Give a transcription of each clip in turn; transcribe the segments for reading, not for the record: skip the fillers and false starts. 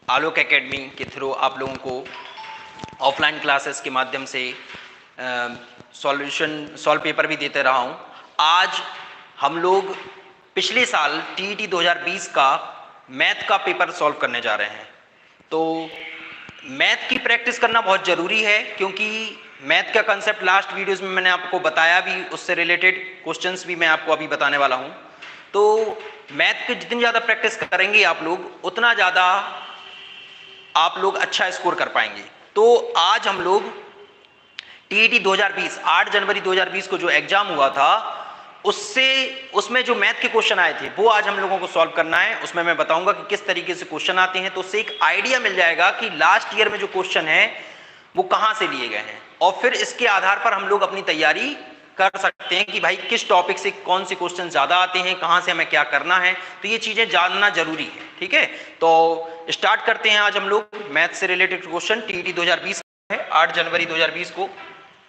आलोक academy के through आप लोगों को ऑफलाइन क्लासेस के माध्यम से सॉल्व पेपर भी देते रहा हूँ। आज हम लोग पिछले साल टीईटी 2020 का मैथ का पेपर सॉल्व करने जा रहे हैं। तो मैथ की प्रैक्टिस करना बहुत ज़रूरी है, क्योंकि मैथ का कंसेप्ट लास्ट वीडियोस में मैंने आपको बताया भी, उससे रिलेटेड क्वेश्चंस भी मैं आपको अभी बताने वाला हूँ। तो मैथ की जितनी ज़्यादा प्रैक्टिस करेंगे आप लोग, उतना ज़्यादा आप लोग अच्छा स्कोर कर पाएंगे। तो आज हम लोग टीईटी 2020 8 जनवरी 2020 को जो एग्जाम हुआ था, उसमें जो मैथ के क्वेश्चन आए थे वो आज हम लोगों को सॉल्व करना है। उसमें मैं बताऊंगा कि किस तरीके से क्वेश्चन आते हैं, तो उससे एक आइडिया मिल जाएगा कि लास्ट ईयर में जो क्वेश्चन है वो कहां से लिए गए हैं, और फिर इसके आधार पर हम लोग अपनी तैयारी कर सकते हैं कि भाई किस टॉपिक से कौन से क्वेश्चन ज्यादा आते हैं, कहां से हमें क्या करना है। तो ये चीजें जानना जरूरी है, ठीक है। तो स्टार्ट करते हैं आज हम लोग मैथ से रिलेटेड क्वेश्चन। टीईटी 2020 है, 8 जनवरी 2020 को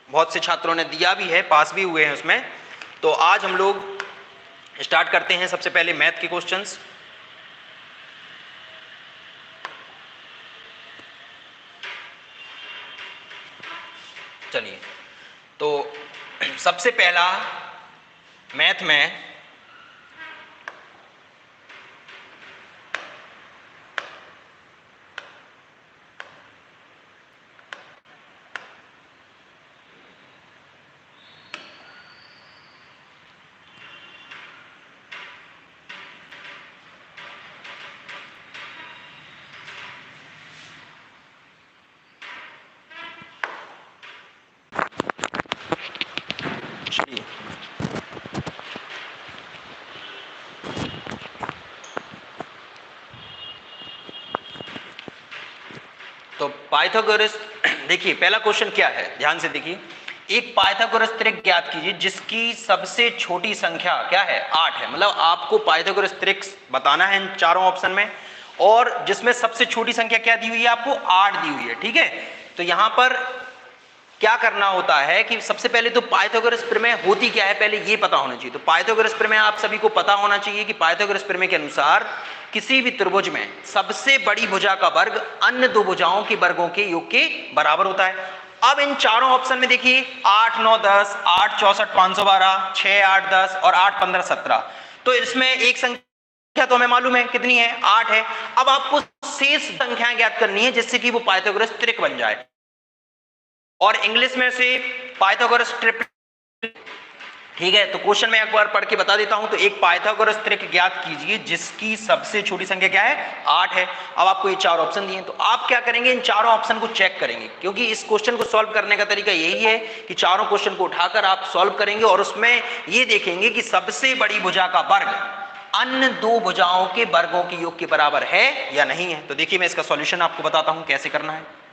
बहुत से छात्रों ने दिया भी है, पास भी हुए हैं उसमें। तो आज हम लोग स्टार्ट करते हैं सबसे पहले मैथ के क्वेश्चंस। चलिए, तो सबसे पहला मैथ में तो पाइथागोरस, देखिए पहला क्वेश्चन क्या है, ध्यान से देखिए। एक पाइथागोरस त्रिक ज्ञात कीजिए जिसकी सबसे छोटी संख्या क्या है, 8 है। मतलब आपको पाइथागोरस त्रिक बताना है इन चारों ऑप्शन में, और जिसमें सबसे छोटी संख्या क्या दी हुई है, आपको 8 दी हुई है, ठीक है। तो यहां पर क्या करना होता है कि सबसे पहले तो पाइथागोरस प्रमेय होती क्या है, पहले ये पता होना चाहिए। तो पाइथागोरस प्रमेय आप सभी को पता होना चाहिए कि पाइथागोरस प्रमेय के अनुसार किसी भी त्रिभुज में सबसे बड़ी भुजा का वर्ग अन्य दो भुजाओं के वर्गों के योग के बराबर होता है। अब इन चारों ऑप्शन में देखिए 8, 9, 10, 8, 64, 512, 6, 8, 10 और 8, 15, 17। तो इसमें एक संख्या तो हमें मालूम है कितनी है, 8 है। अब आपको शेष संख्याएं ज्ञात करनी है जिससे कि वो पाइथागोरस त्रिक बन जाए। और इंग्लिश में से पाइथागोरस ट्रिपल, ठीक है। तो क्वेश्चन में एक बार पढ़ के बता देता हूं। तो एक पाइथागोरस त्रिक ज्ञात कीजिए जिसकी सबसे छोटी संख्या क्या है, 8 है। अब आपको ये चार ऑप्शन दिए, तो आप क्या करेंगे, इन चारों ऑप्शन को चेक करेंगे, क्योंकि इस क्वेश्चन को सॉल्व करने का तरीका यही है कि चारों क्वेश्चन को उठाकर आप सॉल्व करेंगे और उसमें ये देखेंगे कि सबसे बड़ी भुजा का वर्ग अन्य दो भुजाओं के वर्गों के योग के बराबर है या नहीं है। तो देखिए मैं इसका सॉल्यूशन आपको बताता हूं कैसे करना है।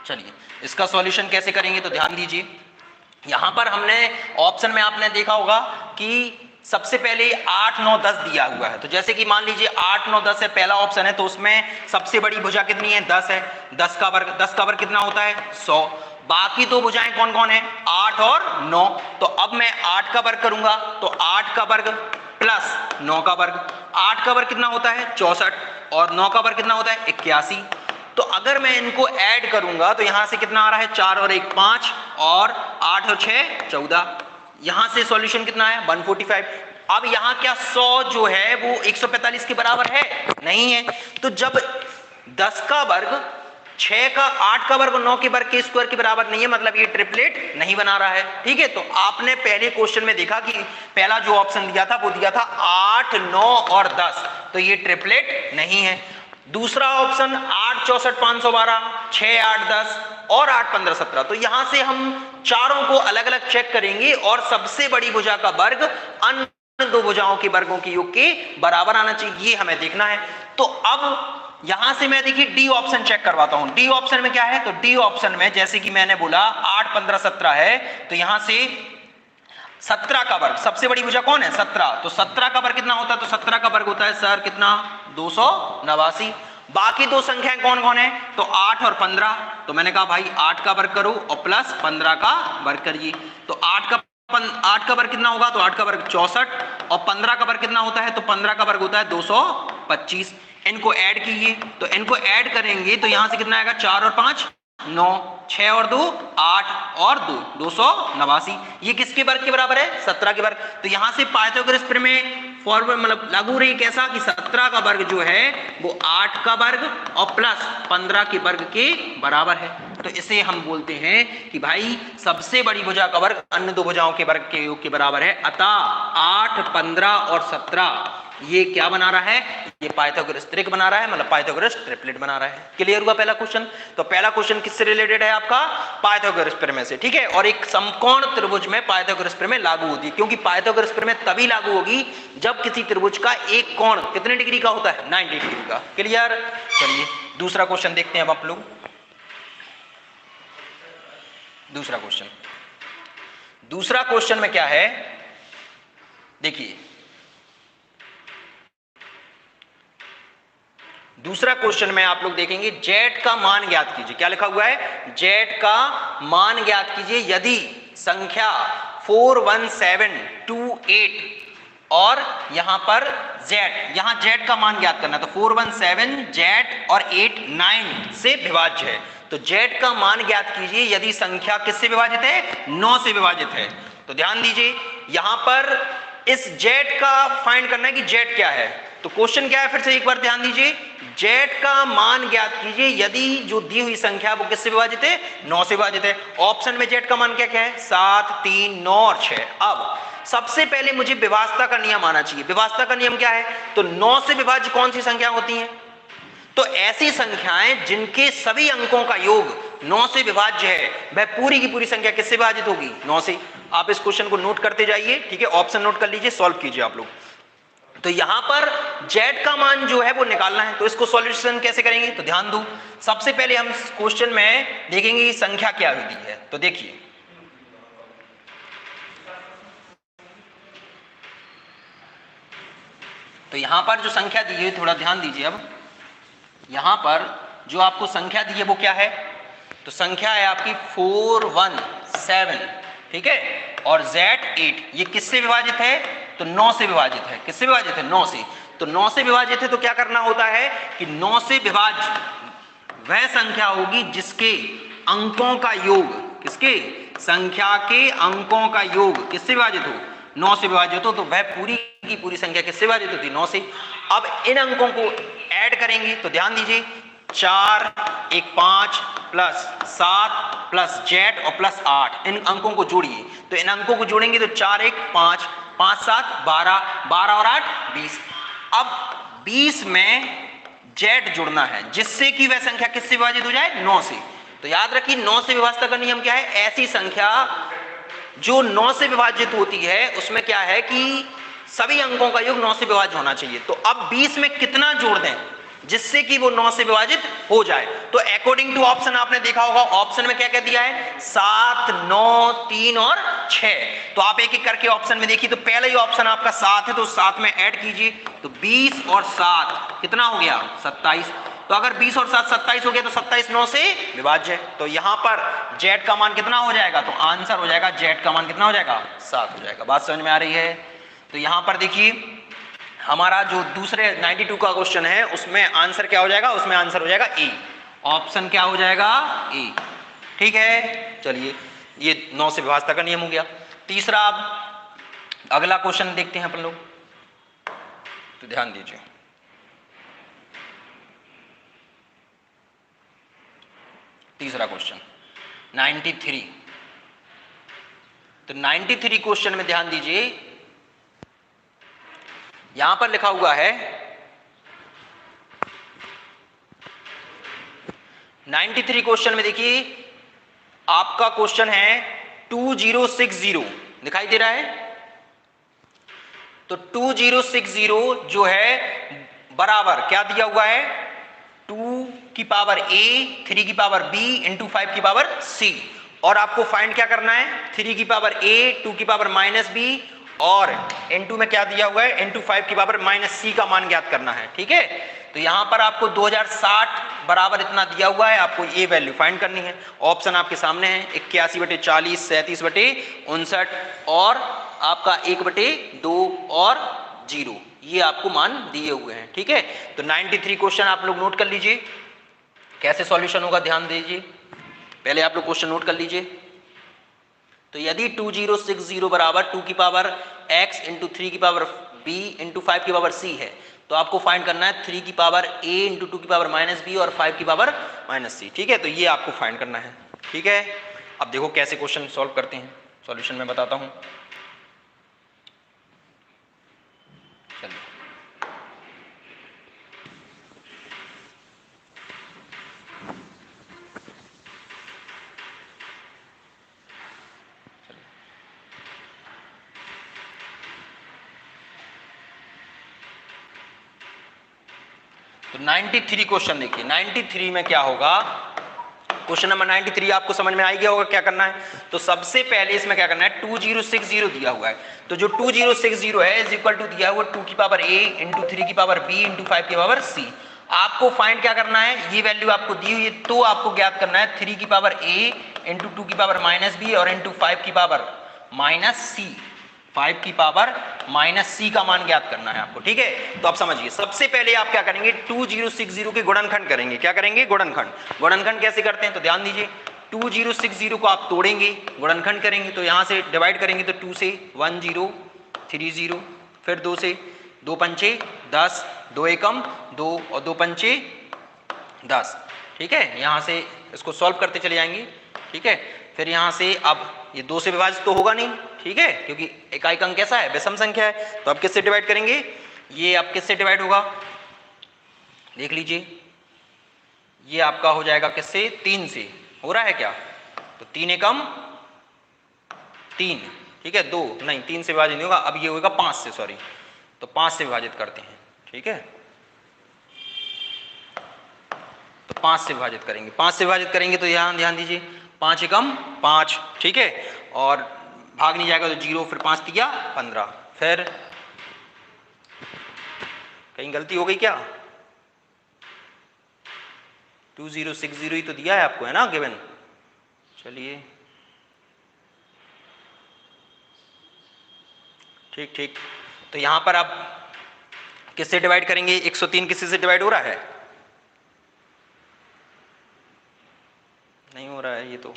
चलिए, इसका सॉल्यूशन कैसे करेंगे, तो ध्यान दीजिए। यहां पर हमने ऑप्शन में आपने देखा होगा कि सबसे पहले 8, 9, 10 दिया हुआ है। तो जैसे कि मान लीजिए 8, 9, 10 है पहला ऑप्शन है, तो उसमें सबसे बड़ी भुजा कितनी है, 10 है। 10 का वर्ग कितना होता है, 100। बाकी दो भुजाएं कौन कौन है, 8 और 9। तो अब मैं 8 का वर्ग करूंगा, तो 8 का वर्ग प्लस 9 का वर्ग। 8 का वर्ग कितना होता है, 64, और 9 का वर्ग कितना होता है, 81। तो अगर मैं इनको ऐड करूंगा तो यहां से कितना आ रहा है, 4 और 1 5, और 8 और 6 14। यहां से सॉल्यूशन कितना है, 145। अब यहां क्या 100 जो है वो 145 के बराबर है, नहीं है। तो जब 10 का वर्ग 6 का 8 का वर्ग 9 के वर्ग के स्क्वायर के बराबर नहीं है, मतलब ये ट्रिपलेट नहीं बना रहा है, ठीक है। तो आपने पहले क्वेश्चन में देखा कि पहला जो ऑप्शन दिया था वो दिया था 8, 9 और 10, तो ये ट्रिपलेट नहीं है। दूसरा ऑप्शन 8, 64, 512, 6, 8, 10 और 8, 15, 17। तो यहां से हम चारों को अलग अलग चेक करेंगे और सबसे बड़ी भुजा का वर्ग अन्य दो भुजाओं के वर्गों के योग के बराबर आना चाहिए, ये हमें देखना है। तो अब यहां से मैं देखिए डी ऑप्शन चेक करवाता हूं। डी ऑप्शन में क्या है, तो डी ऑप्शन में जैसे कि मैंने बोला 8, 15, 17 है, तो यहां से 17 का वर्ग, सबसे बड़ी भुजा कौन है, 17। तो 17 का वर्ग कितना होता है, तो 17 का वर्ग होता है सर कितना, 289। बाकी दो संख्याएं कौन कौन है, तो 8 और 15। तो मैंने कहा भाई 8 का वर्ग करो और प्लस 15 का वर्ग करिए। तो 8 का 8 का वर्ग कितना होगा, तो 8 का वर्ग 64, और 15 का वर्ग कितना होता है, तो 15 का वर्ग होता है 225। इनको ऐड कीजिए, तो इनको ऐड करेंगे तो यहां से कितना आएगा, 4 और 5 9, 6 और 2 8 और 2 289। ये किसके वर्ग के बराबर है, 17 के वर्ग। तो यहां से पाइथागोरस प्रमेय फॉर्मूला मतलब लागू रही कैसा, कि 17 का वर्ग जो है वो 8 का वर्ग और प्लस 15 के वर्ग के बराबर है। तो इसे हम बोलते हैं कि भाई सबसे बड़ी भुजा का वर्ग अन्य दो भुजाओं के वर्ग के योग के बराबर है। अतः 8, 15 और 17 ये क्या बना रहा है, ये पाइथागोरस त्रिक बना रहा है, मतलब पाइथागोरस ट्रिपलेट बना रहा है। क्लियर हुआ पहला क्वेश्चन। तो पहला क्वेश्चन किससे रिलेटेड है आपका, पाइथागोरस प्रमेय से, ठीक है। और एक समकोण त्रिभुज में पाइथागोरस प्रमेय लागू होती है, क्योंकि पाइथागोरस प्रमेय तभी लागू होगी जब किसी त्रिभुज का एक कोण कितने डिग्री का होता है, 90 डिग्री का। क्लियर। चलिए दूसरा क्वेश्चन देखते हैं अब आप लोग। दूसरा क्वेश्चन में क्या है, देखिए दूसरा क्वेश्चन में आप लोग देखेंगे जेड का मान ज्ञात कीजिए। क्या लिखा हुआ है, जेड का मान ज्ञात कीजिए यदि संख्या 41728 और यहां पर जेड, यहां जेड का मान ज्ञात करना, तो 417 जेड और 8 9 से विभाज्य है। तो जेड का मान ज्ञात कीजिए यदि संख्या किससे विभाजित है, 9 से विभाजित है। तो ध्यान दीजिए यहां पर इस जेड का फाइंड करना है कि जेड क्या है। तो क्वेश्चन क्या है, फिर से एक बार ध्यान दीजिए, जेड का मान ज्ञात कीजिए यदि जो दी हुई संख्या वो किससे विभाजित है, 9 से विभाजित है। ऑप्शन में जेड का मान क्या क्या है, 7, 3, 9 और 6। अब सबसे पहले मुझे विभाज्यता का नियम आना चाहिए। विभाज्यता का नियम क्या है, तो 9 से विभाज्य कौन सी संख्या होती है, तो ऐसी संख्याएं जिनके सभी अंकों का योग 9 से विभाज्य है, वह पूरी की पूरी संख्या किससे विभाजित होगी, 9 से। आप इस क्वेश्चन को नोट करते जाइए, ठीक है, ऑप्शन नोट कर लीजिए, सॉल्व कीजिए आप लोग। तो यहां पर जेड का मान जो है वो निकालना है, तो इसको सॉल्यूशन कैसे करेंगे, तो ध्यान दो। सबसे पहले हम क्वेश्चन में देखेंगे संख्या क्या दी है। तो देखिए तो यहां पर जो संख्या दी है, थोड़ा ध्यान दीजिए। अब यहां पर जो आपको संख्या दी है वो क्या है, तो संख्या है आपकी 417, ठीक है, और Z8 ये किससे विभाजित है, तो 9 से विभाजित है। किससे विभाजित है, 9 से। तो 9 से विभाजित है तो क्या करना होता है कि 9 से विभाज्य वह संख्या होगी जिसके अंकों का योग, किसके, संख्या के अंकों का योग किससे विभाजित हो, 9 से विभाजित हो। तो वह पूरी की पूरी संख्या किससे विभाजित होती है, 9 से। अब इन अंकों को ऐड करेंगे तो ध्यान दीजिए, 4 1 5 प्लस 7 प्लस जेड और प्लस 8, इन अंकों को जोड़िए। तो इन अंकों को जोड़ेंगे तो 4 1 5 5 7 12 12 और 8 20। अब 20 में जेड जुड़ना है जिससे कि वह संख्या किससे विभाजित हो जाए, 9 से। तो याद रखिए 9 से विभाज्यता का नियम क्या है, ऐसी संख्या जो 9 से विभाजित होती है उसमें क्या है कि सभी अंकों का योग 9 से विभाज्य होना चाहिए। तो अब 20 में कितना जोड़ दें जिससे कि वो 9 से विभाजित हो जाए, तो अकॉर्डिंग टू ऑप्शन आपने देखा होगा, ऑप्शन में क्या क्या दिया है, 7 9 3 और 6। तो आप एक एक करके ऑप्शन में देखिए, तो पहला ही ऑप्शन आपका 7 है, तो 7 में ऐड कीजिए, तो 20 और 7 कितना हो गया, 27। तो अगर 20 और 7 27 हो गया तो 27 9 से विभाज्य है। तो यहां पर जेड का मान कितना हो जाएगा, तो आंसर हो जाएगा जेड का मान कितना हो जाएगा, 7 हो जाएगा। बात समझ में आ रही है। तो यहां पर देखिए हमारा जो दूसरे 92 का क्वेश्चन है उसमें आंसर क्या हो जाएगा, उसमें आंसर हो जाएगा ए। ऑप्शन क्या हो जाएगा, ए, ठीक है। चलिए ये 9 से विभाज्यता का नियम हो गया। तीसरा अब अगला क्वेश्चन देखते हैं अपन लोग, तो ध्यान दीजिए। तीसरा क्वेश्चन 93। तो 93 क्वेश्चन में ध्यान दीजिए, यहां पर लिखा हुआ है 93 क्वेश्चन में देखिए आपका क्वेश्चन है 2060, दिखाई दे रहा है। तो 2060 जो है बराबर क्या दिया हुआ है, 2 की पावर a 3 की पावर b इंटू 5 की पावर c। और आपको फाइंड क्या करना है, 3 की पावर a 2 की पावर माइनस b और इंटू में क्या दिया हुआ है, इंटू 5 की पावर माइनस c का मान ज्ञात करना है, ठीक है। तो यहां पर आपको 2060 बराबर इतना दिया हुआ है, आपको ये वैल्यू फाइंड करनी है। ऑप्शन आपके सामने है 81/40, 37/59 और आपका 1/2 और 0, ये आपको मान दिए हुए हैं। ठीक है, तो 93 क्वेश्चन आप लोग नोट कर लीजिए, कैसे सॉल्यूशन होगा ध्यान दीजिए। पहले आप लोग क्वेश्चन नोट कर लीजिए। तो यदि 2060 बराबर 2 की पावर x इंटू 3 की पावर b इंटू 5 की पावर c है, तो आपको फाइंड करना है 3 की पावर a इंटू 2 की पावर माइनस b और 5 की पावर माइनस c। ठीक है, तो ये आपको फाइंड करना है। ठीक है, अब देखो कैसे क्वेश्चन सॉल्व करते हैं, सॉल्यूशन मैं बताता हूं। चलिए, तो 93 क्वेश्चन देखिए, 93 में क्या होगा, क्वेश्चन नंबर 93 आपको समझ में आ गया होगा क्या करना है। तो सबसे पहले इसमें क्या करना है, 2060 दिया हुआ है, तो जो 2060 है इज इक्वल टू दिया हुआ 2 की पावर a इंटू 3 की पावर b इंटू 5 की पावर c। आपको फाइंड क्या करना है, ये वैल्यू आपको दी हुई है, तो आपको ज्ञात करना है 3 की पावर a इंटू 2 की पावर माइनस b और इंटू 5 की पावर माइनस c, 5 की पावर माइनस सी का मान ज्ञात करना है आपको। ठीक है, तो आप समझिए, सबसे पहले आप क्या करेंगे, 2060 के गुणनखंड करेंगे। क्या करेंगे, गुणनखंड। गुणनखंड कैसे करते हैं, तो ध्यान दीजिए, 2060 को आप तोड़ेंगे, गुणनखंड करेंगे, तो यहां से डिवाइड करेंगे, तो 2 से 1030, फिर 2 से 2 पंचे 10, 2 एकम 2 और 2 पंचे 10। ठीक है, यहां से इसको सॉल्व करते चले जाएंगे। ठीक है, फिर यहां से अब ये 2 से विभाजित तो होगा नहीं, ठीक है, क्योंकि इकाई अंक कैसा है, विषम संख्या है, तो अब किससे डिवाइड करेंगे, ये अब किससे डिवाइड होगा, देख लीजिए, ये आपका हो जाएगा किससे, 3 से। हो रहा है क्या, तो 3 एकम 3, ठीक है, 2 नहीं, 3 से विभाजित नहीं होगा, अब ये होगा 5 से, सॉरी, तो 5 से विभाजित करते हैं। ठीक है, तो 5 से विभाजित करेंगे, 5 से विभाजित करेंगे, तो यहाँ ध्यान दीजिए, 5 एकम 5, ठीक है, और भाग नहीं जाएगा तो 0, फिर 5 तिया 15, फिर कहीं गलती हो गई क्या, 2060 ही तो दिया है आपको, है ना गिवन। चलिए, ठीक ठीक, तो यहां पर आप किससे डिवाइड करेंगे, 103 किसी से डिवाइड हो रहा है, नहीं हो रहा है ये तो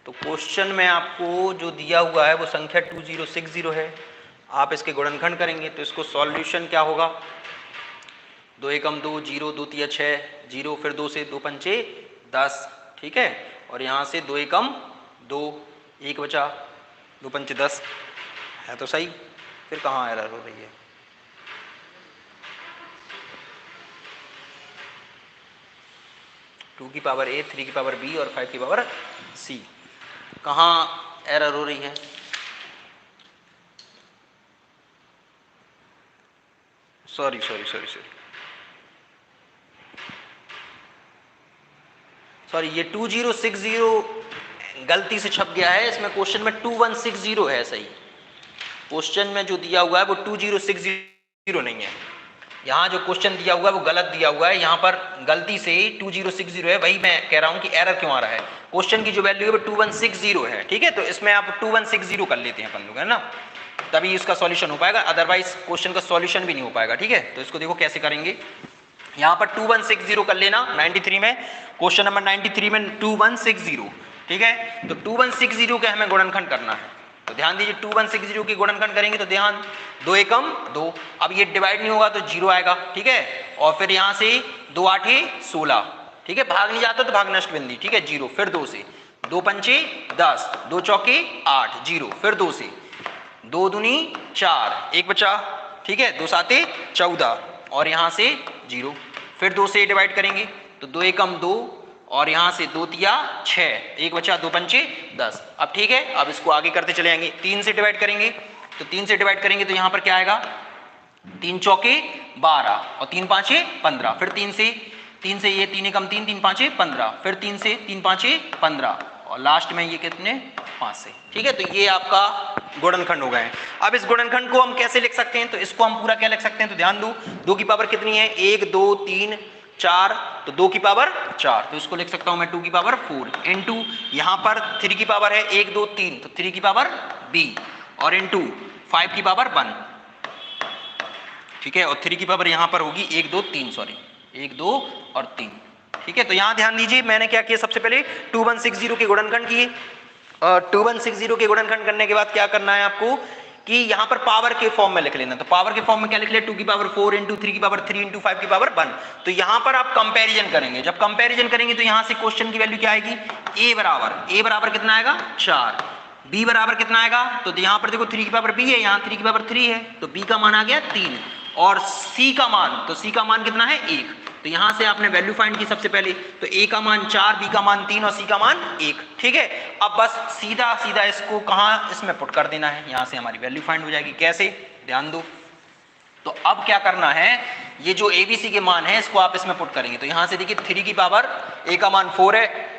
क्वेश्चन में आपको जो दिया हुआ है वो संख्या 2060 है, आप इसके गुणनखंड करेंगे, तो इसको सॉल्यूशन क्या होगा, 2 एकम 2, 0, 2 तिया 6, 0, फिर 2 से 2 पंचे 10, ठीक है, और यहाँ से 2 एकम 2, 1 बचा, 2 पंचे 10, है तो सही, फिर कहाँ एरर हो रही है, टू की पावर a, 3 की पावर b और 5 की पावर c, कहाँ एरर हो रही है, सॉरी, ये 2060 गलती से छप गया है, इसमें क्वेश्चन में 2160 है, सही क्वेश्चन में जो दिया हुआ है वो 2060 नहीं है, यहाँ जो क्वेश्चन दिया हुआ है वो गलत दिया हुआ है, यहाँ पर गलती से 2060 है, वही मैं कह रहा हूँ कि एरर क्यों आ रहा है, क्वेश्चन की जो वैल्यू है वो 2160 है। ठीक है, तो इसमें आप 2160 कर लेते हैं अपन लोग, है ना, तभी इसका सॉल्यूशन हो पाएगा, अदरवाइज क्वेश्चन का सॉल्यूशन भी नहीं हो पाएगा। ठीक है, तो इसको देखो कैसे करेंगे, यहाँ पर 2160 कर लेना 93 में, क्वेश्चन नंबर 93 में 2160, ठीक है, तो 2160 का हमें गुणनखंड करना है, तो ध्यान दीजिए 2160 की गुणनखंड करेंगे, तो ध्यान 2 एकम 2, अब ये डिवाइड नहीं होगा तो 0 आएगा, ठीक है, और फिर यहाँ से 2 8 16, ठीक है, भाग नहीं जाता तो भाग नष्ट बिंदी, ठीक है, 0, फिर 2 से 2 पंचे 10, 2 चौके 8, 0, फिर 2 से 2 दूनी 4, 1 बचा, ठीक है, 2 साते 14, और यहाँ से 0, फिर 2 से डिवाइड करेंगे, तो 2 एकम 2, और यहाँ से 2 तिया 6, 1 बचा, 2 पंचे 10, अब ठीक है, अब इसको आगे करते चले जाएंगे, 3 से डिवाइड करेंगे, तो 3 से डिवाइड करेंगे तो यहाँ पर क्या आएगा, 3 चौके 12 और 3 पाँचे 15, फिर 3 से ये 3 एकम 3, 3 पाँचे 15, फिर 3 से 3 पाँचे 15, और लास्ट में ये कितने 5 से, ठीक है। तो ये आपका गुणनखंड हो गए। अब इस गुणनखंड को हम कैसे लिख सकते हैं, तो इसको हम पूरा क्या लिख सकते हैं, तो ध्यान दो 2 की पावर कितनी है 1 2 3 4, तो 2 की पावर 4, तो इसको लिख सकता हूं मैं 2 की पावर 4 इनटू यहां पर 3 की पावर है 1 2 3, तो 3 की पावर b और इनटू 5 की पावर 1, ठीक है। और 3 की पावर यहां पर होगी 1 2 3, सॉरी 1 2 और 3, ठीक है। तो यहां ध्यान दीजिए मैंने क्या किया, सबसे पहले 2160 के गुणनखंड किए। 2160 के गुणनखंड करने के बाद क्या करना है आपको कि यहां पर पावर के फॉर्म में लिख लेना। तो पावर के फॉर्म में क्या लिख ले 2 की पावर 4 इंटू 3 की पावर 3 इंटू 5 की पावर 1। तो यहां पर आप कंपैरिजन करेंगे, जब कंपैरिजन करेंगे तो यहां से क्वेश्चन की वैल्यू क्या आएगी, a बराबर कितना आएगा 4, b बराबर कितना आएगा, तो यहां पर देखो 3 की पावर b है, यहां 3 की पावर 3 है, तो b का मान आ गया 3 और c का मान, तो c का मान कितना है 1। तो यहां से आपने वैल्यू फाइंड की सबसे पहले, तो a का मान 4, b का मान 3 और c का मान 1, ठीक है। अब बस सीधा सीधा इसको कहां इसमें पुट कर देना है, यहां से हमारी वैल्यू फाइंड हो जाएगी। कैसे, ध्यान दो। तो अब क्या करना है, ये जो abc के मान है इसको आप इसमें पुट करेंगे। तो यहां से देखिए 3 की पावर a का मान 4 है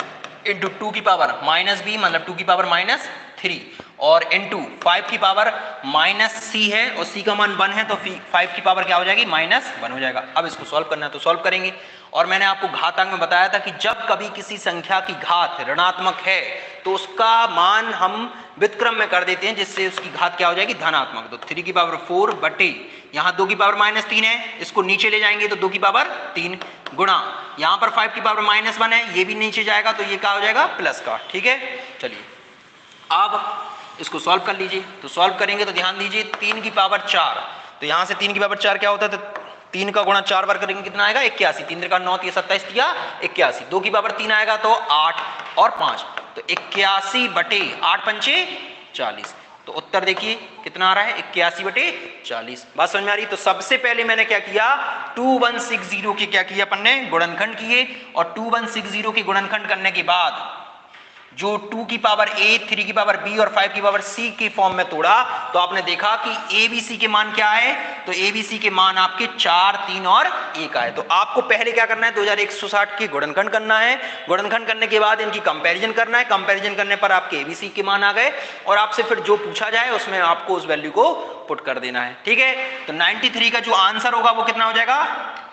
इंटू 2 की पावर माइनस b मतलब 2 की पावर माइनस 3 और इंटू 5 की पावर माइनस c है और c का मान 1 है, तो 5 की पावर क्या हो जाएगी -1 हो जाएगा। अब इसको सॉल्व करना है तो सॉल्व करेंगे। और मैंने आपको घातांक में बताया था कि जब कभी किसी संख्या की घात ऋणात्मक है तो उसका मान हम व्युत्क्रम में कर देते हैं, जिससे उसकी घात क्या हो जाएगी धनात्मक। तो 3 की पावर 4 बटे यहाँ 2 की पावर -3 है, इसको नीचे ले जाएंगे तो 2 की पावर 3 गुणा यहाँ पर 5 की पावर -1 है, ये भी नीचे जाएगा तो ये क्या हो जाएगा प्लस का, ठीक है। चलिए अब इसको सॉल्व कर लीजिए। तो सॉल्व करेंगे तो ध्यान दीजिए 3 की पावर 4, तो यहां से 3 की पावर 4 क्या होता है, तो 3 का गुणा 4 बार करेंगे कितना आएगा 81, 3 का 9 27 या 81, 2 की पावर 3 आएगा तो 8 और 5, तो 81 बटे 8 पंचे 40। तो उत्तर देखिए कितना आ रहा है 81 बटे 40। बात समझ में आ रही। तो सबसे पहले मैंने क्या किया 2160 के क्या किया अपन ने गुणनखंड किए, और 2160 के गुणनखंड करने के बाद जो 2 की पावर a 3 की पावर b और 5 की पावर c के फॉर्म में तोड़ा, तो आपने देखा कि abc के मान क्या है, तो abc के मान आपके 4 3 और 1 आए। तो आपको पहले क्या करना है 2160 के गुणनखंड करना है, गुणनखंड करने के बाद इनकी कंपैरिजन करना है, कंपैरिजन करने पर आपके abc के मान आ गए और आपसे फिर जो पूछा जाए उसमें आपको उस वैल्यू को पुट कर देना है, ठीक है। तो 93 का जो आंसर होगा वो कितना हो जाएगा,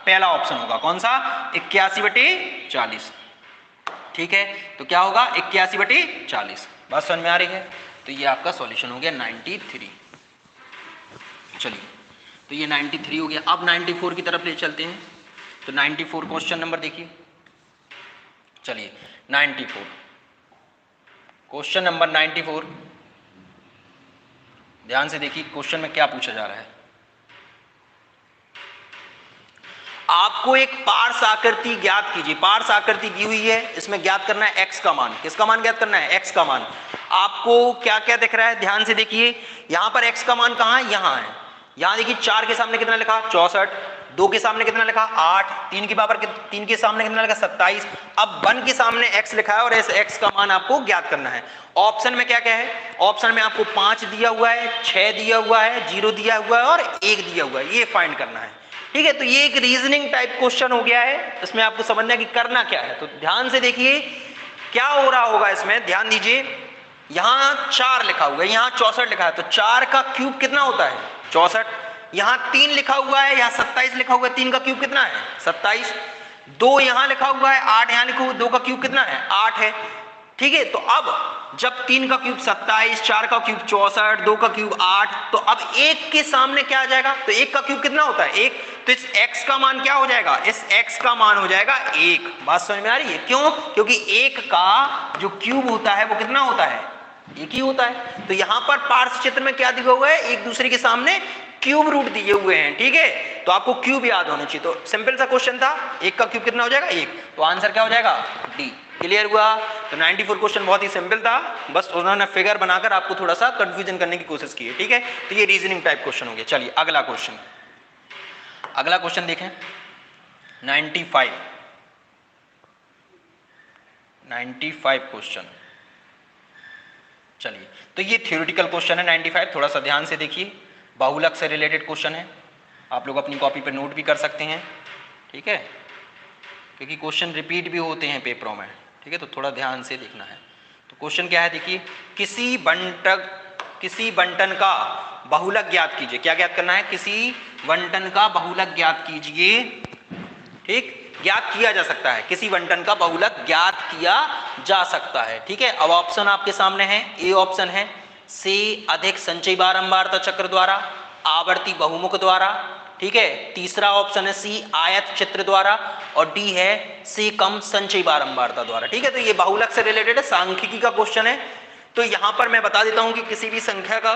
पहला ऑप्शन होगा कौन सा 81 बटे 40, ठीक है। तो क्या होगा 81 बटे 40। बात समझ में आ रही है। तो ये आपका सॉल्यूशन हो गया 93। चलिए तो ये 93 हो गया। अब 94 की तरफ ले चलते हैं। तो 94 क्वेश्चन नंबर देखिए। चलिए 94 क्वेश्चन नंबर 94 ध्यान से देखिए क्वेश्चन में क्या पूछा जा रहा है। आपको एक पार्श्व आकृति ज्ञात कीजिए, पार्श्व आकृति दी हुई है, इसमें ज्ञात करना है x का मान। किसका मान ज्ञात करना है, x का मान। आपको क्या क्या दिख रहा है ध्यान से देखिए, यहां पर x का मान कहां है, यहां है। यहां देखिए 4 के सामने कितना लिखा 64, 2 के सामने कितना लिखा 8, 3 की पावर 3 के सामने कितना लिखा 27। अब 1 के सामने x लिखा है और इस x का मान आपको ज्ञात करना है। ऑप्शन में क्या क्या है, ऑप्शन में आपको 5 दिया हुआ है, 6 दिया हुआ है, 0 दिया हुआ है और 1 दिया हुआ है, ये फाइंड करना है, ठीक है। तो ये एक रीजनिंग टाइप क्वेश्चन हो गया है, इसमें आपको समझना है कि करना क्या है। तो ध्यान से देखिए क्या हो रहा होगा इसमें, ध्यान दीजिए। यहां 4 लिखा हुआ है, यहां 64 लिखा है, तो 4 का क्यूब कितना होता है 64। यहां 3 लिखा हुआ है, यहां 27 लिखा हुआ है, 3 का क्यूब कितना है 27। 2 यहां लिखा हुआ है, 8 यहां लिखा हुआ है, 2 का क्यूब कितना है 8 है, ठीक है। तो अब जब 3 का क्यूब 27, 4 का क्यूब 64, 2 का क्यूब 8, तो अब 1 के सामने क्या आ जाएगा, तो 1 का क्यूब कितना होता है 1, तो इस x का मान क्या हो जाएगा, इस x का मान हो जाएगा 1। बात समझ में आ रही है, क्यों, क्योंकि 1 का जो क्यूब होता है वो कितना होता है 1 ही होता है। तो यहां पर पार्श्व चित्र में क्या दिया हुआ है, एक दूसरे के सामने क्यूब रूट दिए हुए हैं, ठीक है। तो आपको क्यूब याद होना चाहिए। तो सिंपल सा क्वेश्चन था, 1 का क्यूब कितना हो जाएगा 1, तो आंसर क्या हो जाएगा डी। क्लियर हुआ। तो 94 क्वेश्चन बहुत ही सिंपल था, बस उन्होंने फिगर बनाकर आपको थोड़ा सा कंफ्यूजन करने की कोशिश की है, ठीक है। तो ये रीजनिंग टाइप क्वेश्चन हो गया। चलिए अगला क्वेश्चन, अगला क्वेश्चन देखें 95 क्वेश्चन। चलिए तो ये थ्योरेटिकल क्वेश्चन है 95, थोड़ा सा ध्यान से देखिए, बहुलक से रिलेटेड क्वेश्चन है, आप लोग अपनी कॉपी पर नोट भी कर सकते हैं, ठीक है, क्योंकि क्वेश्चन रिपीट भी होते हैं पेपरों में, ठीक है। तो थोड़ा ध्यान से देखना है। तो क्वेश्चन क्या है देखिए, किसी बंटन का बहुलक ज्ञात कीजिए। क्या ज्ञात करना है? किसी बंटन का बहुलक ज्ञात कीजिए। ठीक, ज्ञात किया जा सकता है, किसी बंटन का बहुलक ज्ञात किया जा सकता है। ठीक है, अब ऑप्शन आपके सामने है। ए ऑप्शन है से अधिक संचयी बारंबारता चक्र द्वारा, आवर्ती बहुमुख द्वारा। ठीक है, तीसरा ऑप्शन है सी आयत चित्र द्वारा, और डी है से कम संचयी बारंबारता द्वारा। ठीक है, तो ये बहुलक से रिलेटेड सांख्यिकी का क्वेश्चन है। तो यहां पर मैं बता देता हूं कि किसी भी संख्या का,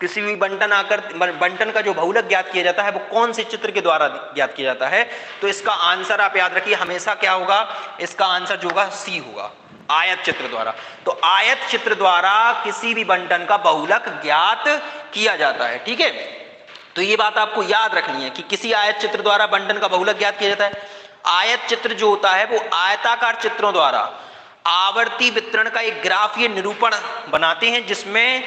किसी भी बंटन का जो बहुलक ज्ञात किया जाता है वो कौन से चित्र के द्वारा ज्ञात किया जाता है। तो इसका आंसर आप याद रखिए, हमेशा क्या होगा, इसका आंसर जो होगा सी होगा, आयत चित्र द्वारा। तो आयत चित्र द्वारा किसी भी बंटन का बहुलक ज्ञात किया जाता है। ठीक है, तो ये बात आपको याद रखनी है कि किसी आयत चित्र द्वारा बंटन का बहुलक ज्ञात किया जाता है। आयत चित्र जो होता है वो आयताकार चित्रों द्वारा आवर्ती वितरण का एक ग्राफीय निरूपण बनाते हैं, जिसमें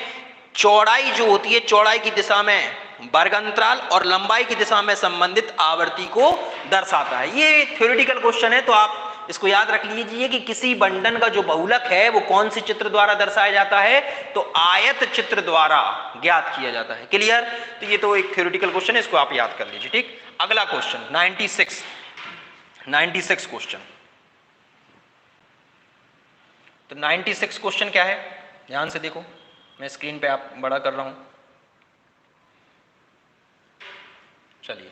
चौड़ाई जो होती है, चौड़ाई की दिशा में वर्ग अंतराल और लंबाई की दिशा में संबंधित आवर्ती को दर्शाता है। ये थ्योरेटिकल क्वेश्चन है, तो आप इसको याद रख लीजिए कि किसी बंटन का जो बहुलक है वो कौन से चित्र द्वारा दर्शाया जाता है, तो आयत चित्र द्वारा ज्ञात किया जाता है। क्लियर? तो ये तो एक थ्योरेटिकल क्वेश्चन है, इसको आप याद कर लीजिए। ठीक, अगला क्वेश्चन 96 क्वेश्चन। तो 96 क्वेश्चन क्या है, ध्यान से देखो, मैं स्क्रीन पे आप बड़ा कर रहा हूं। चलिए,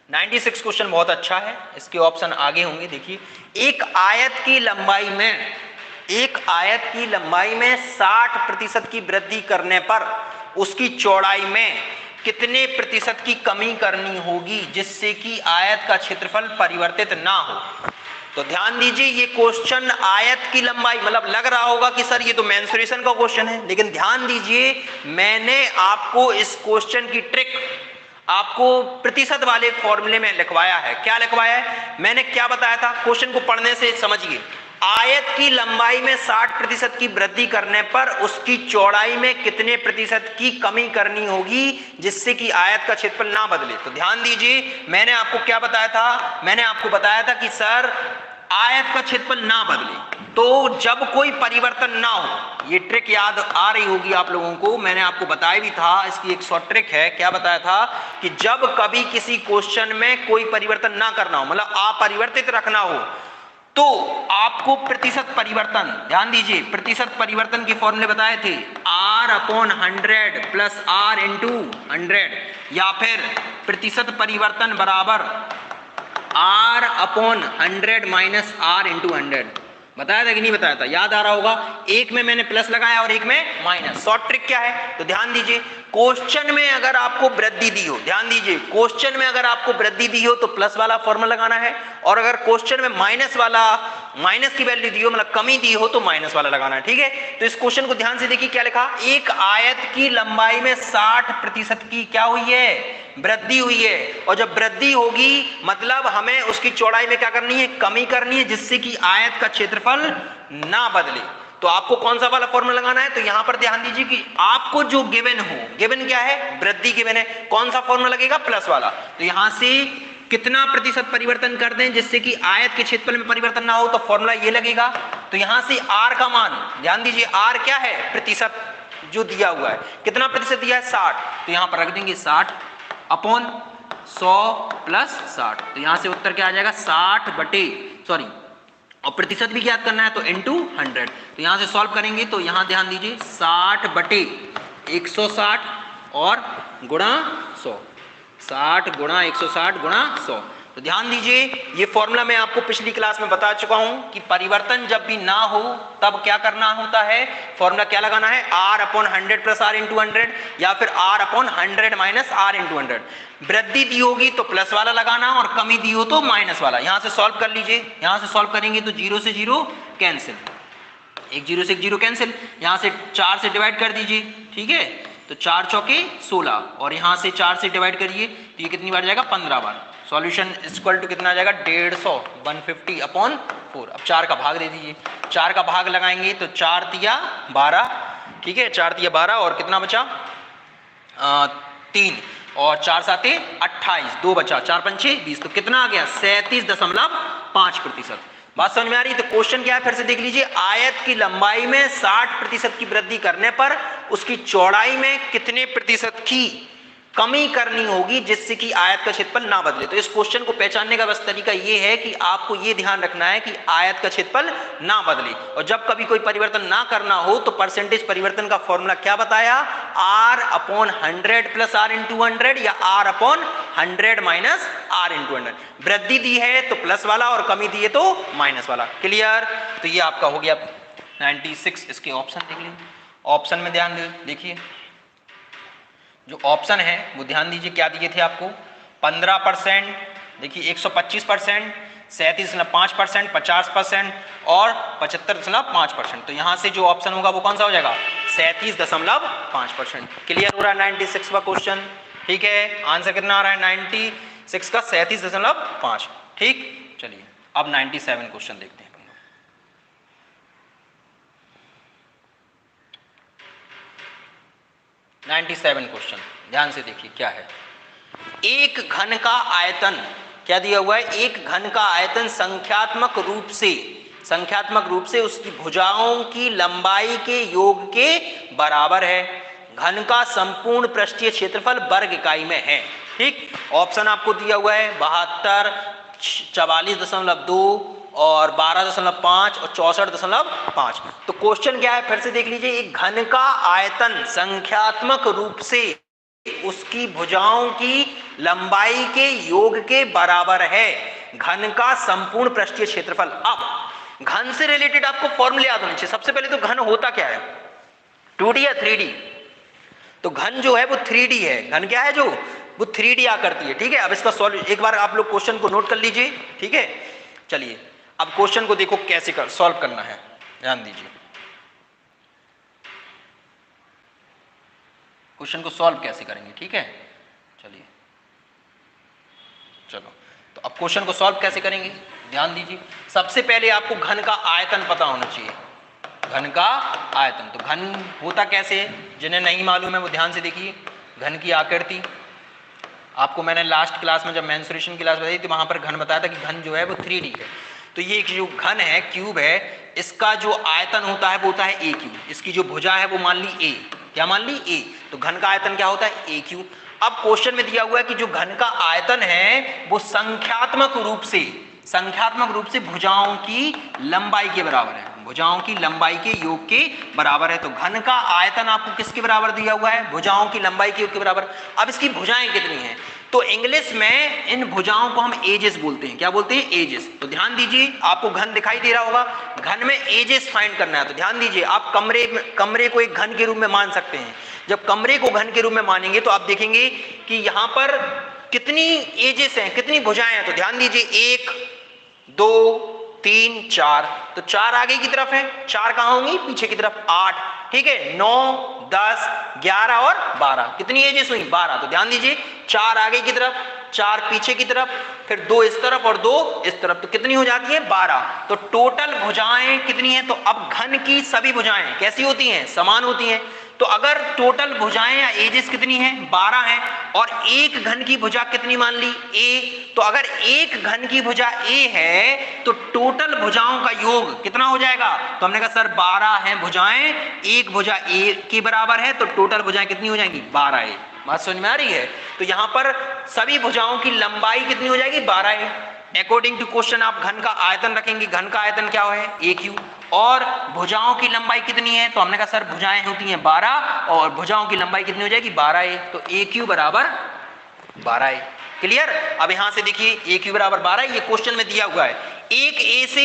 96 क्वेश्चन बहुत अच्छा है, इसके ऑप्शन आगे होंगे। देखिए, एक आयत की लंबाई में 60% की वृद्धि करने पर उसकी चौड़ाई में कितने प्रतिशत की कमी करनी होगी जिससे कि आयत का क्षेत्रफल परिवर्तित ना हो। तो ध्यान दीजिए, ये क्वेश्चन आयत की लंबाई, मतलब लग रहा होगा कि सर ये तो मेंसुरेशन का क्वेश्चन है, लेकिन ध्यान दीजिए, मैंने आपको इस क्वेश्चन की ट्रिक आपको प्रतिशत वाले फॉर्मूले में लिखवाया है। क्या लिखवाया है? मैंने क्या बताया था, क्वेश्चन को पढ़ने से समझिए। आयत की लंबाई में 60% की वृद्धि करने पर उसकी चौड़ाई में कितने प्रतिशत की कमी करनी होगी जिससे कि आयत का क्षेत्रफल ना बदले। तो ध्यान दीजिए, मैंने आपको क्या बताया था, मैंने आपको बताया था कि सर आयत का क्षेत्रफल ना बदले तो जब कोई परिवर्तन ना हो, ये ट्रिक याद आ रही होगी आप लोगों को, मैंने आपको बताया भी था, इसकी एक शॉर्ट ट्रिक है। क्या बताया था कि जब कभी किसी क्वेश्चन में कोई परिवर्तन ना करना हो, मतलब अपरिवर्तित रखना हो, तो आपको प्रतिशत परिवर्तन, ध्यान दीजिए, प्रतिशत परिवर्तन के फॉर्मूले बताए थे, R/100 प्लस R इंटू 100, या फिर प्रतिशत परिवर्तन बराबर R/100 माइनस R इंटू 100। बताया था कि नहीं बताया था? याद आ रहा होगा। एक में मैंने प्लस लगाया और एक में माइनस। शॉर्ट ट्रिक क्या है, तो ध्यान दीजिए, क्वेश्चन में अगर आपको वृद्धि दी हो, ध्यान दीजिए, क्वेश्चन में अगर आपको वृद्धि दी हो तो प्लस वाला फॉर्मूला लगाना है, और अगर क्वेश्चन में माइनस की वैल्यू दी हो, मतलब कमी दी हो, तो माइनस वाला लगाना है। ठीक है, तो इस क्वेश्चन को ध्यान से देखिए, क्या लिखा, एक आयत की लंबाई में 60% की क्या हुई है, वृद्धि हुई है, और जब वृद्धि होगी मतलब हमें उसकी चौड़ाई में क्या करनी है, कमी करनी है, जिससे कि आयत का क्षेत्रफल ना बदले। तो आपको कौन सा वाला फॉर्मूला लगाना है, तो यहां पर ध्यान दीजिए कि आपको जो गिवन हो, गिवन क्या है, वृद्धि गिवन है, कौन सा फॉर्मूला लगेगा, प्लस वाला। तो यहां से कितना प्रतिशत परिवर्तन कर दें जिससे कि आयत के क्षेत्रफल में परिवर्तन ना हो, तो फॉर्मूला ये लगेगा। तो यहां से R का मान, ध्यान दीजिए, R क्या है, प्रतिशत जो दिया हुआ है, कितना प्रतिशत दिया है, 60, तो यहां पर रख देंगे 60 अपॉन 100 प्लस 60, तो यहां से उत्तर क्या आ जाएगा, 60 और प्रतिशत भी ज्ञात करना है तो इंटू 100। तो यहां से सॉल्व करेंगे तो यहां ध्यान दीजिए 60/160 और गुणा 100, 60 गुणा 160 गुणा 100। तो ध्यान दीजिए, ये फॉर्मूला मैं आपको पिछली क्लास में बता चुका हूं कि परिवर्तन जब भी ना हो तब क्या करना होता है, फॉर्मूला क्या लगाना है, R/100 प्लस R इंटू 100, या फिर R/100 माइनस R इंटू 100। वृद्धि दी होगी तो प्लस वाला लगाना और कमी दी हो तो माइनस वाला। यहां से सॉल्व कर लीजिए, यहां से सॉल्व करेंगे तो 0 से 0 कैंसिल, 1 0 से 1 0 कैंसिल, यहां से 4 से डिवाइड कर दीजिए। ठीक है, तो 4 चौके 16, और यहां से 4 से डिवाइड करिए तो ये कितनी बार जाएगा, 15 बार। सॉल्यूशन इक्वल टू कितना आ जाएगा, 150, 150/4। अब 4 का भाग दे दीजिए, 4 का भाग लगाएंगे तो 4 तिया 12, ठीक है, 4 तिया 12, और कितना बचा, 3, और 4 7 28, 2 बचा, 4 5 20, तो कितना आ गया, 37.5%। बात समझ में आ रही है? तो क्वेश्चन क्या है फिर से देख लीजिए, आयत की लंबाई में 60% की वृद्धि करने पर उसकी चौड़ाई में कितने प्रतिशत की कमी करनी होगी जिससे कि आयत का क्षेत्रफल ना बदले। तो इस क्वेश्चन को पहचानने का बस तरीका ये है कि आपको ये ध्यान रखना है कि आयत का क्षेत्रफल ना बदले, और जब कभी कोई परिवर्तन ना करना हो तो परसेंटेज परिवर्तन का फॉर्मूला क्या बताया, R/100 प्लस R इंटू 100 या R/100 माइनस R इंटू 100। वृद्धि दी है तो प्लस वाला और कमी दी है तो माइनस वाला। क्लियर? तो ये आपका हो गया 96। इसके ऑप्शन देख लीजिए, ऑप्शन में ध्यान देखिए, जो ऑप्शन है वो ध्यान दीजिए क्या दिए थे आपको, 15%, देखिए 125%, 37.5%, 50% और 75.5%। तो यहां से जो ऑप्शन होगा वो कौन सा हो जाएगा, 37.5%। क्लियर हो रहा है 96 का क्वेश्चन? ठीक है, आंसर कितना आ रहा है 96 का 37.5। ठीक, चलिए अब 97 क्वेश्चन देखते हैं। 97 क्वेश्चन ध्यान से देखिए क्या है। एक घन का आयतन, क्या दिया हुआ है, एक घन का आयतन संख्यात्मक रूप से उसकी भुजाओं की लंबाई के योग के बराबर है। घन का संपूर्ण पृष्ठीय क्षेत्रफल वर्ग इकाई में है। ठीक, ऑप्शन आपको दिया हुआ है 72, 44.2 और 12.5 और 64.5। तो क्वेश्चन क्या है फिर से देख लीजिए, एक घन का आयतन संख्यात्मक रूप से उसकी भुजाओं की लंबाई के योग के बराबर है। घन का संपूर्ण पृष्ठीय क्षेत्रफल। अब घन से रिलेटेड आपको फॉर्मूले याद होने चाहिए। सबसे पहले तो घन होता क्या है, 2D या 3D? तो घन जो है वो 3D है। घन क्या है, जो वो 3D आकृति है। ठीक है, अब इसका सॉल्व एक बार आप लोग क्वेश्चन को नोट कर लीजिए। ठीक है, चलिए अब क्वेश्चन को देखो कैसे सॉल्व करना है, ध्यान दीजिए। क्वेश्चन को सॉल्व कैसे करेंगे, ठीक है, चलिए चलो। तो अब क्वेश्चन को सॉल्व कैसे करेंगे, ध्यान दीजिए। सबसे पहले आपको घन का आयतन पता होना चाहिए। घन का आयतन, तो घन होता कैसे है, जिन्हें नहीं मालूम है वो ध्यान से देखिए। घन की आकृति आपको मैंने लास्ट क्लास में जब मेंसुरेशन की क्लास बताई थी वहां पर घन बताया था कि घन जो है वो 3D है। तो ये जो घन है, क्यूब है, इसका जो आयतन होता है वो होता है ए क्यूब। इसकी जो भुजा है वो मान ली ए, क्या मान ली ए, तो घन का आयतन क्या होता है, ए क्यूब। अब क्वेश्चन में दिया हुआ है कि जो घन का आयतन है वो संख्यात्मक रूप से भुजाओं की लंबाई के बराबर है। भुजाओं की लंबाई के योग के बराबर है। तो घन का आयतन आपको किसके बराबर दिया हुआ है, भुजाओं की लंबाई के योग के बराबर। अब इसकी भुजाएं कितनी हैं, तो इंग्लिश में इन भुजाओं को हम एजेस बोलते हैं। क्या बोलते हैं, एजेस। तो ध्यान दीजिए, आपको घन दिखाई दे रहा होगा, घन में एजेस फाइंड करना है। तो ध्यान दीजिए, आप कमरे को एक घन के रूप में मान सकते हैं। जब कमरे को घन के रूप में मानेंगे तो आप देखेंगे कि यहां पर कितनी एजेस हैं, कितनी भुजाएं हैं। तो ध्यान दीजिए, 1 2 3 4, तो 4 आगे की तरफ है, 4 कहां होंगी, पीछे की तरफ, 8, ठीक है, 9 10 11 और 12, कितनी एजेस हुई, 12। तो ध्यान दीजिए, 4 आगे की तरफ, 4 पीछे की तरफ, फिर 2 इस तरफ और 2 इस तरफ, तो कितनी हो जाती है, 12। तो टोटल भुजाएं कितनी है, तो अब घन की सभी भुजाएं कैसी होती हैं, समान होती हैं। तो अगर टोटल भुजाएं या एजेस कितनी हैं, 12 हैं, और एक घन की भुजा कितनी मान ली, ए, तो अगर एक घन की भुजा ए है तो टोटल भुजाओं का योग कितना हो जाएगा, तो हमने कहा सर 12 हैं भुजाएं, एक भुजा ए के बराबर है, तो टोटल भुजाएं कितनी हो जाएंगी, 12 है। बात समझ में आ रही है? तो यहां पर सभी भुजाओं की लंबाई कितनी हो जाएगी, 12 है। अकॉर्डिंग टू क्वेश्चन आप घन का आयतन रखेंगे, घन का आयतन क्या है, ए क्यू, और भुजाओं की लंबाई कितनी है, तो हमने कहा सर भुजाएं होती हैं 12 और भुजाओं की लंबाई कितनी हो जाएगी, 12 है, तो ए क्यू बराबर 12 है। क्लियर? अब यहां से देखिए, ए क्यू बराबर 12, ये क्वेश्चन में दिया हुआ है। एक ए से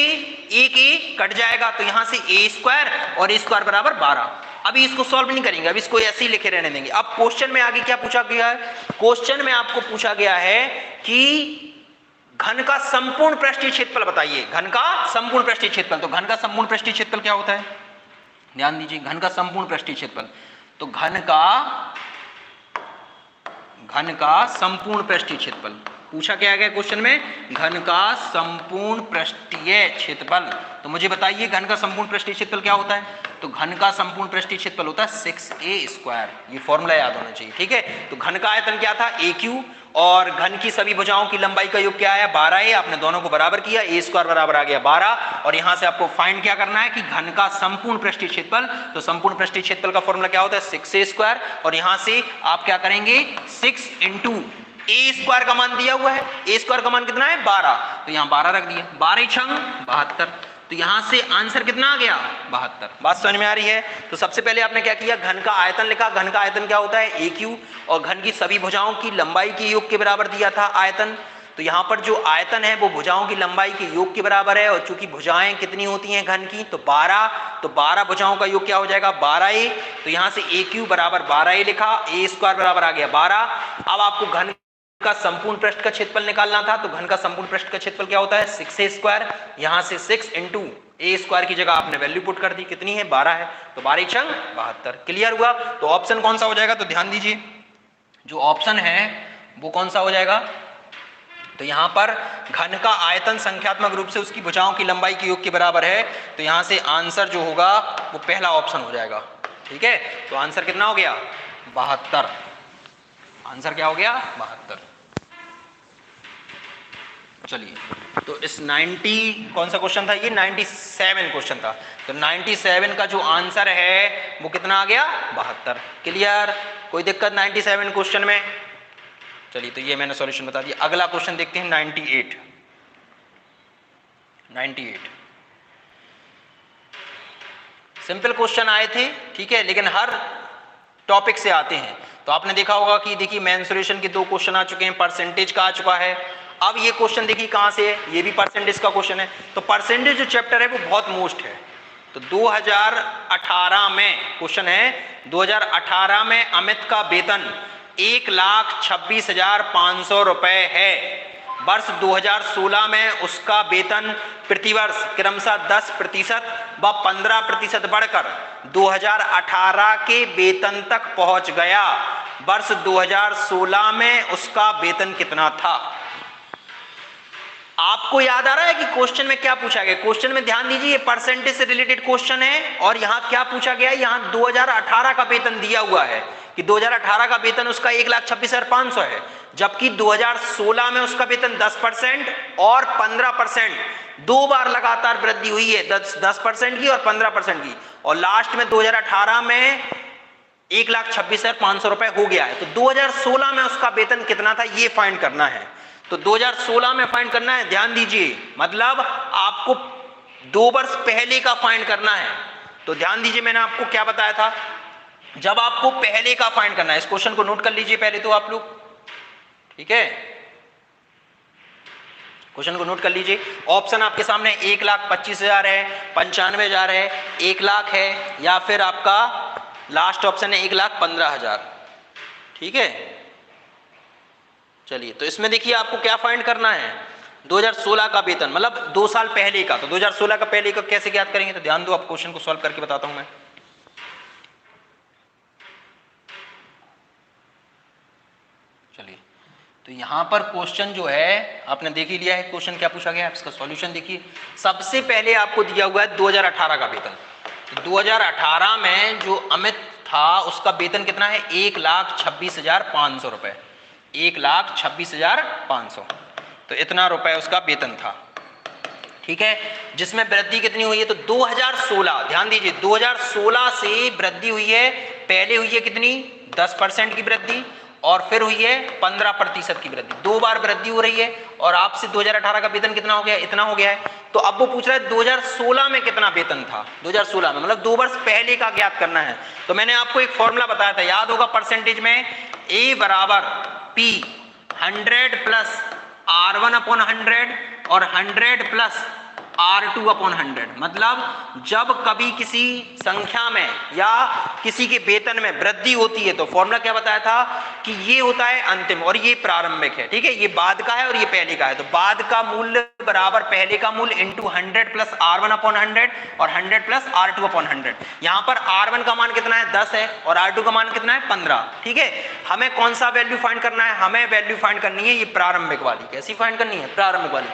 एक ए कट जाएगा, तो यहां से ए स्क्वायर और ए स्क्वायर बराबर 12। अभी इसको सॉल्व नहीं करेंगे, अभी इसको ऐसे ही लिखे रहने देंगे। अब क्वेश्चन में आगे क्या पूछा गया है, क्वेश्चन में आपको पूछा गया है कि घन का संपूर्ण पृष्ठीय क्षेत्रफल बताइए। घन का संपूर्ण पृष्ठीय क्षेत्रफल, तो घन का संपूर्ण पृष्ठीय क्षेत्रफल क्या होता है, ध्यान दीजिए, घन का संपूर्ण पृष्ठीय क्षेत्रफल, तो घन का संपूर्ण पृष्ठीय क्षेत्रफल पूछा क्या गया क्वेश्चन में, घन का संपूर्ण पृष्ठीय क्षेत्रफल। तो मुझे बताइए घन का संपूर्ण पृष्ठीय क्षेत्रफल क्या होता है, तो घन का संपूर्ण पृष्ठीय क्षेत्रफल होता है 6a स्क्वायर। ये फॉर्मूला याद होना चाहिए, ठीक है। तो घन का आयतन क्या था, ए क्यू, और घन की सभी भुजाओं की लंबाई का योग क्या है 12 है। आपने दोनों को बराबर किया, ए स्क्वायर बराबर आ गया 12 और यहां से आपको फाइंड क्या करना है कि घन का संपूर्ण पृष्ठीय क्षेत्रफल। तो संपूर्ण पृष्ठीय क्षेत्रफल का फॉर्मूला क्या होता है 6a स्क्वायर और यहां से आप क्या करेंगे 6 इंटू ए स्क्वायर का मान दिया हुआ है, ए स्क्वायर का मान कितना है 12 तो यहां 12 रख दिया, 12 छंग 72 तो यहां से आंसर कितना आ गया 72। बात समझ में आ रही है। तो सबसे पहले आपने क्या किया घन का आयतन लिखा, घन का आयतन क्या होता है AQ और घन की सभी भुजाओं की लंबाई के योग के बराबर दिया था आयतन। तो यहाँ पर जो आयतन है वो भुजाओं की लंबाई के योग के बराबर है और चूंकि भुजाएं कितनी होती हैं घन की तो 12 भुजाओं का योग क्या हो जाएगा 12a। तो यहाँ से AQ बराबर 12a लिखा, ए स्क्वायर बराबर आ गया 12। अब आपको घन का संपूर्ण पृष्ठ का क्षेत्रफल निकालना था तो घन का संपूर्ण पृष्ठ का क्षेत्रफल क्या होता है 6a स्क्वायर। यहां से 6 इंटू ए स्क्वायर की जगह आपने वैल्यू पुट कर दी, कितनी है 12 है तो 12 छंग 72। क्लियर हुआ। तो ऑप्शन कौन सा हो जाएगा तो ध्यान दीजिए जो ऑप्शन है वो कौन सा हो जाएगा। तो यहां पर घन का आयतन संख्यात्मक रूप से उसकी भुजाओं की लंबाई के योग के बराबर है तो यहां से आंसर जो होगा वो पहला ऑप्शन हो जाएगा। ठीक है तो आंसर कितना हो गया 72। आंसर क्या हो गया 72। चलिए तो इस 90 कौन सा क्वेश्चन था ये 97 क्वेश्चन था तो 97 का जो आंसर है वो कितना आ गया 72। क्लियर, कोई दिक्कत 97 क्वेश्चन में। चलिए तो ये मैंने सॉल्यूशन बता दिया। अगला क्वेश्चन देखते हैं 98 सिंपल क्वेश्चन आए थे ठीक है लेकिन हर टॉपिक से आते हैं। तो आपने देखा होगा कि देखिए मेंसुरेशन के 2 क्वेश्चन आ चुके हैं, परसेंटेज का आ चुका है। अब ये क्वेश्चन देखिए कहां से है, ये भी परसेंटेज का क्वेश्चन है। तो परसेंटेज जो चैप्टर है वो बहुत मोस्ट है। तो 2018 में क्वेश्चन है 2018 में अमित का वेतन 1,26,500 रुपए है। वर्ष 2016 में उसका वेतन प्रतिवर्ष क्रमशः 10% व 15% बढ़कर 2018 के वेतन तक पहुंच गया। वर्ष 2016 में उसका वेतन कितना था। आपको याद आ रहा है कि क्वेश्चन में क्या पूछा गया। क्वेश्चन में ध्यान दीजिए ये परसेंटेज से रिलेटेड क्वेश्चन है और यहां क्या पूछा गया है, यहां 2018 का वेतन दिया हुआ है कि 2018 का वेतन उसका 1,26,500 है जबकि 2016 में उसका वेतन 10% और 15% 2 बार लगातार वृद्धि हुई है 10% की और 15% की और लास्ट में 2018 में 1,26,500 रुपए हो गया है। तो 2016 में उसका वेतन कितना था ये फाइंड करना है। तो 2016 में फाइंड करना है, ध्यान दीजिए मतलब आपको 2 वर्ष पहले का फाइंड करना है। तो ध्यान दीजिए मैंने आपको क्या बताया था, जब आपको पहले का फाइंड करना है, इस क्वेश्चन को नोट कर लीजिए पहले तो आप लोग, ठीक है क्वेश्चन को नोट कर लीजिए। ऑप्शन आपके सामने 1,25,000 है, 95,000 है, 1 लाख है या फिर आपका लास्ट ऑप्शन है 1,15,000। ठीक है चलिए तो इसमें देखिए आपको क्या फाइंड करना है 2016 का वेतन मतलब 2 साल पहले का। तो 2016 का पहले का कैसे ज्ञात करेंगे तो ध्यान दो, आप क्वेश्चन को सॉल्व करके बताता हूं मैं। चलिए तो यहां पर क्वेश्चन जो है आपने देख ही लिया है, क्वेश्चन क्या पूछा गया है, इसका सॉल्यूशन देखिए। सबसे पहले आपको दिया हुआ है 2018 का वेतन। तो 2018 में जो अमित था उसका वेतन कितना है 1,26,500 रुपए, 1,26,500। तो इतना रुपए उसका वेतन था। ठीक है जिसमें वृद्धि कितनी हुई है तो 2016, ध्यान दीजिए 2016 से वृद्धि हुई है। पहले हुई है कितनी 10% की वृद्धि और फिर हुई है 15% की वृद्धि, 2 बार वृद्धि हो रही है। और आपसे 2018 का वेतन कितना हो गया, इतना हो गया है। तो अब वो पूछ रहा है 2016 में कितना वेतन था, 2016 में मतलब 2 वर्ष पहले का ज्ञात करना है। तो मैंने आपको एक फॉर्मूला बताया था, याद होगा परसेंटेज में A बराबर P 100 प्लस R1/100 और 100 प्लस R2/100। मतलब जब कभी किसी संख्या में या किसी के वेतन में वृद्धि होती है तो फॉर्मूला क्या बताया था कि ये होता है अंतिम और ये प्रारंभिक है। ठीक है ये बाद का है और ये पहले का है। तो बाद का मूल्य बराबर पहले का मूल्य इंटू 100 प्लस R1/100 और 100 प्लस R2/100। यहां पर R1 का मान कितना है 10 है और R2 का मान कितना है 15। ठीक है हमें कौन सा वैल्यू फाइंड करना है, हमें वैल्यू फाइंड करनी है ये प्रारंभिक वाली। कैसी फाइंड करनी है, प्रारंभिक वाली।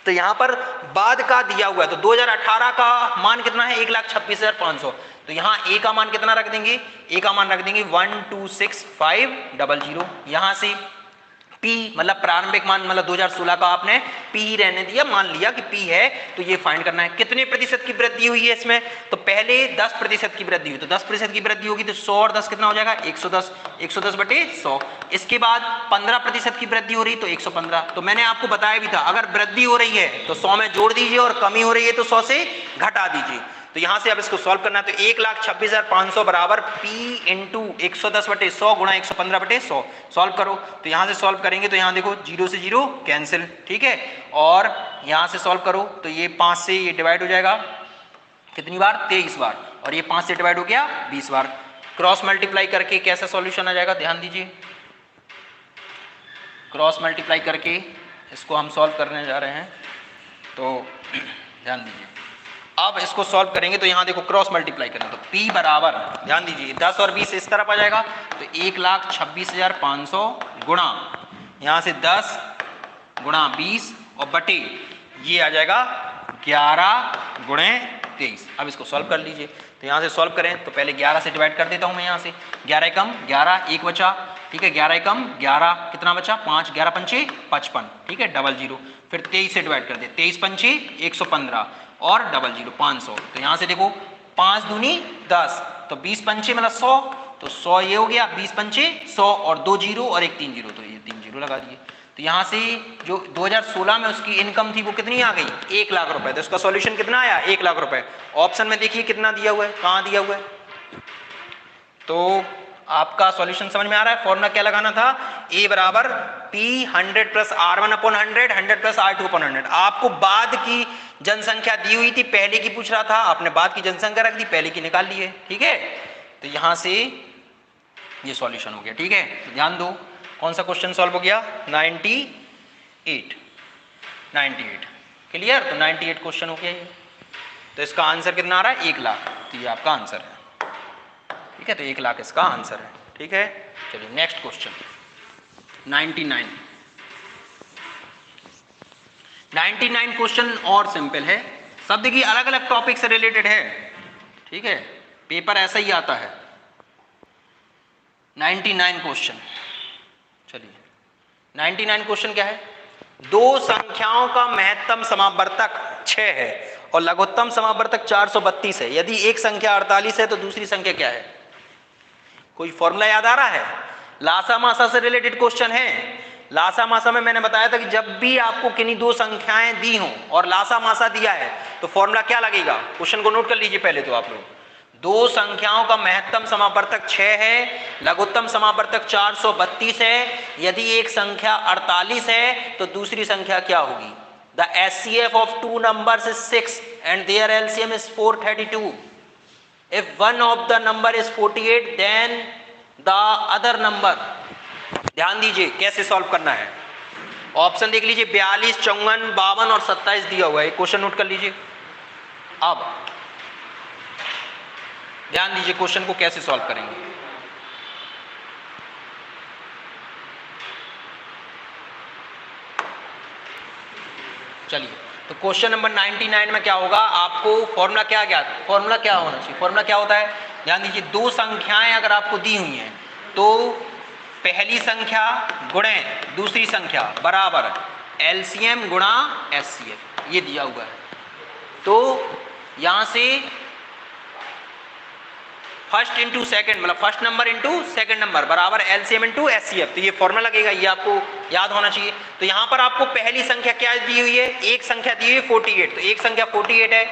तो यहां पर बाद का दिया हुआ है तो 2018 का मान कितना है 1,26,500। तो यहां ए का मान कितना रख देंगे, ए का मान रख देंगे 126,500। यहां से P मतलब प्रारंभिक मान, मतलब 2016 का आपने P ही रहने दिया, मान लिया कि P है, तो ये फाइंड करना है कितने प्रतिशत की वृद्धि हुई है इसमें। तो पहले 10% की वृद्धि हुई, तो 10% की वृद्धि होगी तो 100 और 10 कितना हो जाएगा 110, 110 बटे 100। इसके बाद 15% की वृद्धि हो रही तो 115। तो मैंने आपको बताया भी था अगर वृद्धि हो रही है तो 100 में जोड़ दीजिए और कमी हो रही है तो 100 से घटा दीजिए। तो यहां से अब इसको सॉल्व करना है, तो 1,26,500 बराबर P इंटू 110 बटे 100 गुणा 115 बटे 100। सॉल्व करो, तो यहां से सॉल्व करेंगे तो यहां देखो 0 से 0 कैंसिल, ठीक है। और यहां से सॉल्व करो तो ये 5 से ये डिवाइड हो जाएगा कितनी बार 23 बार, और ये 5 से डिवाइड हो गया 20 बार। क्रॉस मल्टीप्लाई करके कैसा सॉल्यूशन आ जाएगा, ध्यान दीजिए। क्रॉस मल्टीप्लाई करके इसको हम सॉल्व करने जा रहे हैं, तो ध्यान दीजिए। अब इसको सॉल्व करेंगे तो यहां देखो क्रॉस मल्टीप्लाई करें तो P बराबर, ध्यान दीजिए 10 और 20 इस तरफ आ जाएगा तो 1,26,500 गुणा यहां से 10 गुणा 20 और बटे ये आ जाएगा 11 गुणे 23। अब इसको सॉल्व कर लीजिए, तो यहां से सॉल्व करें तो पहले 11 से डिवाइड कर देता हूं मैं, यहां से 11 एकम 11 1 बचा, ठीक है, 11 एकम 11 कितना बचा 5, 11 पंचे 55, ठीक है, डबल जीरो। फिर 23 से डिवाइड कर दे, 23 पंचे 115 और डबल जीरो 500। तो यहां से देखो 5 दूनी 10, तो 20 पंचे मतलब 100, तो 100 ये हो गया, 20 पंचे 100 और 2 जीरो और एक 3 जीरो, तो ये 3 जीरो लगा दिए। तो यहां से जो 2016 में उसकी इनकम थी वो कितनी आ गई 1 लाख रुपए। तो इसका सॉल्यूशन कितना आया 1 लाख रुपए। ऑप्शन में देखिए कितना दिया हुआ है, कहां दिया हुआ है। तो आपका सॉल्यूशन समझ में आ रहा है। फॉर्मूला क्या लगाना था, A बराबर P 100 plus R1 upon 100, 100 plus R2 upon 100। आपको बाद की जनसंख्या दी हुई थी, पहले की पूछ रहा था, आपने बाद की जनसंख्या रख दी, पहले की निकाल ली है, ठीक है। तो यहां से ये सॉल्यूशन हो गया, ठीक है। तो ध्यान दो कौन सा क्वेश्चन सॉल्व हो गया 98 क्लियर। तो 98 क्वेश्चन हो गया ये। तो इसका आंसर कितना आ रहा है 1 लाख, तो ये आपका आंसर है, ठीक है। तो 1 लाख इसका आंसर है, ठीक है। चलिए नेक्स्ट क्वेश्चन 99 क्वेश्चन और सिंपल है, सब देखिए अलग अलग टॉपिक से रिलेटेड है, ठीक है, पेपर ऐसा ही आता है। 99 क्वेश्चन, चलिए 99 क्वेश्चन क्या है, दो संख्याओं का महत्तम समावर्तक 6 है और लघुत्तम समावर्तक 432 है। यदि एक संख्या 48 है तो दूसरी संख्या क्या है। कोई फॉर्मूला याद आ रहा है, लासा मासा से रिलेटेड क्वेश्चन है। लासा मासा में मैंने बताया था कि जब भी आपको किन्हीं दो संख्याएं दी हों और लासा मासा दिया है तो फॉर्मूला क्या लगेगा, क्वेश्चन को नोट कर लीजिए पहले तो आप लोग। दो संख्याओं का महत्तम समावर्तक 6 है, लघुत्तम समावर्तक 432 है। यदि एक संख्या 48 है तो दूसरी संख्या क्या होगी। The HCF of two numbers is 6 and their LCM is 432. If one of the number is 48 then the other number, ध्यान दीजिए कैसे सॉल्व करना है। ऑप्शन देख लीजिए 42, 54, 52 और 27 दिया हुआ है, क्वेश्चन नोट कर लीजिए। अब ध्यान दीजिए क्वेश्चन को कैसे सॉल्व करेंगे। चलिए तो क्वेश्चन नंबर 99 में क्या होगा, आपको फॉर्मूला क्या ज्ञात, फॉर्मूला क्या होना चाहिए, फॉर्मूला क्या होता है, ध्यान दीजिए। दो संख्याएं अगर आपको दी हुई हैं तो पहली संख्या गुणे दूसरी संख्या बराबर LCM गुणा HCF, ये दिया हुआ है। तो यहां से फर्स्ट इंटू सेकंड मतलब first number into second number बराबर LCM इंटू HCF, तो ये फॉर्मूला लगेगा, ये आपको याद होना चाहिए। तो यहां पर आपको पहली संख्या क्या दी हुई है, एक संख्या दी हुई है 48, तो एक संख्या 48 है,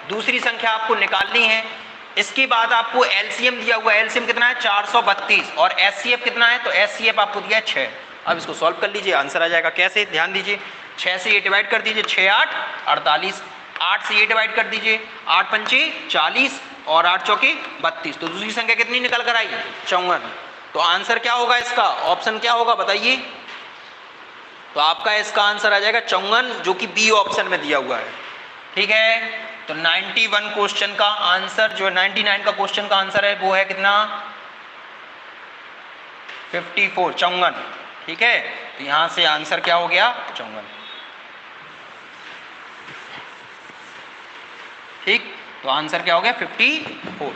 दूसरी संख्या आपको निकालनी है। इसके बाद आपको LCM दिया हुआ है, LCM कितना है 432 और HCF कितना है, तो HCF आपको दिया है 6। अब इसको सॉल्व कर लीजिए, आंसर आ जाएगा। कैसे, ध्यान दीजिए 6 से ये डिवाइड कर दीजिए, 6 8 48, 8 से ये डिवाइड कर दीजिए, 8 पंचे 40 और 8 चौके 32, तो दूसरी संख्या कितनी निकल कर आई 54। तो आंसर क्या होगा इसका, ऑप्शन क्या होगा बताइए। तो आपका इसका आंसर आ जाएगा 54, जो कि बी ऑप्शन में दिया हुआ है, ठीक है। तो 91 क्वेश्चन का आंसर जो 99 का क्वेश्चन का आंसर है वो है कितना 54, 54, ठीक है। तो यहां से आंसर क्या हो गया 54, ठीक। तो आंसर क्या हो गया 54,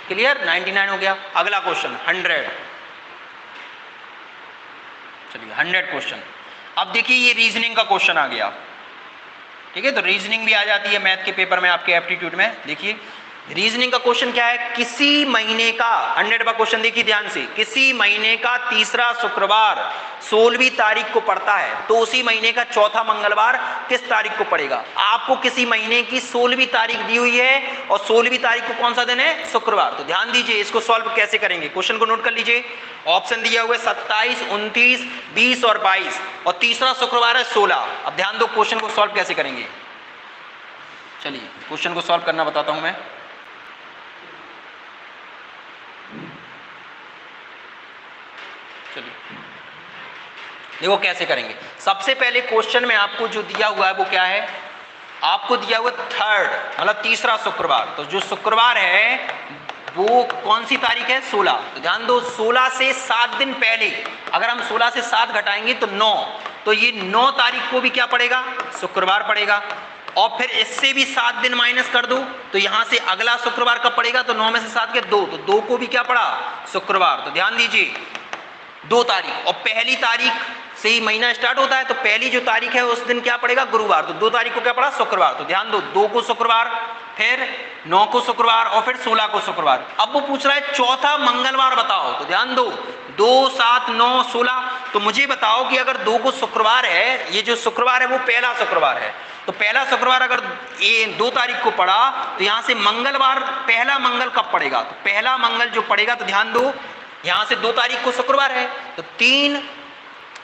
क्लियर। 99 हो गया। अगला क्वेश्चन 100, चलिए 100 क्वेश्चन। अब देखिए ये रीजनिंग का क्वेश्चन आ गया, ठीक है, तो रीजनिंग भी आ जाती है मैथ के पेपर में आपके एप्टीट्यूड में। देखिए रीजनिंग का क्वेश्चन क्या है, किसी महीने का 100वां क्वेश्चन देखिए ध्यान से, किसी महीने का तीसरा शुक्रवार 16वीं तारीख को पड़ता है तो उसी महीने का चौथा मंगलवार किस तारीख को पड़ेगा। आपको किसी महीने की 16वीं तारीख दी हुई है और 16वीं तारीख को कौन सा दिन है, शुक्रवार। तो ध्यान दीजिए इसको सॉल्व कैसे करेंगे, क्वेश्चन को नोट कर लीजिए। ऑप्शन दिया हुआ है 27, 29, 20 और 22 और तीसरा शुक्रवार है 16। अब ध्यान दो क्वेश्चन को सॉल्व कैसे करेंगे। चलिए क्वेश्चन को सॉल्व करना बताता हूं मैं। चलिए देखो कैसे करेंगे। सबसे पहले क्वेश्चन में आपको जो दिया हुआ है वो क्या है, आपको दिया हुआ थर्ड मतलब तीसरा शुक्रवार। तो जो शुक्रवार है वो कौन सी तारीख है, 16। तो ध्यान दो 16 से 7 दिन पहले, अगर हम 16 से 7 घटाएंगे तो 9, तो ये 9 तारीख को भी क्या पड़ेगा, शुक्रवार पड़ेगा। और फिर इससे भी 7 दिन माइनस कर दो तो यहां से अगला शुक्रवार कब पड़ेगा, तो 9 में से 7 के 2, तो 2 को भी क्या पड़ा, शुक्रवार। तो ध्यान दीजिए 2 तारीख, और पहली तारीख से ही महीना स्टार्ट होता है तो पहली जो तारीख है उस दिन क्या पड़ेगा, गुरुवार। तो 2 तारीख को क्या पड़ा, शुक्रवार। तो ध्यान दो 2 को शुक्रवार, फिर 9 को शुक्रवार और फिर 16 को शुक्रवार। अब वो पूछ रहा है चौथा मंगलवार बताओ। तो ध्यान दो 2, 7, 9, 16। तो मुझे बताओ कि अगर 2 को शुक्रवार है, ये जो शुक्रवार है वो पहला शुक्रवार है, तो पहला शुक्रवार अगर ये 2 तारीख को पड़ा तो यहां से मंगलवार पहला मंगल कब पड़ेगा, तो पहला मंगल जो पड़ेगा, तो ध्यान दो यहां से 2 तारीख को शुक्रवार है तो 3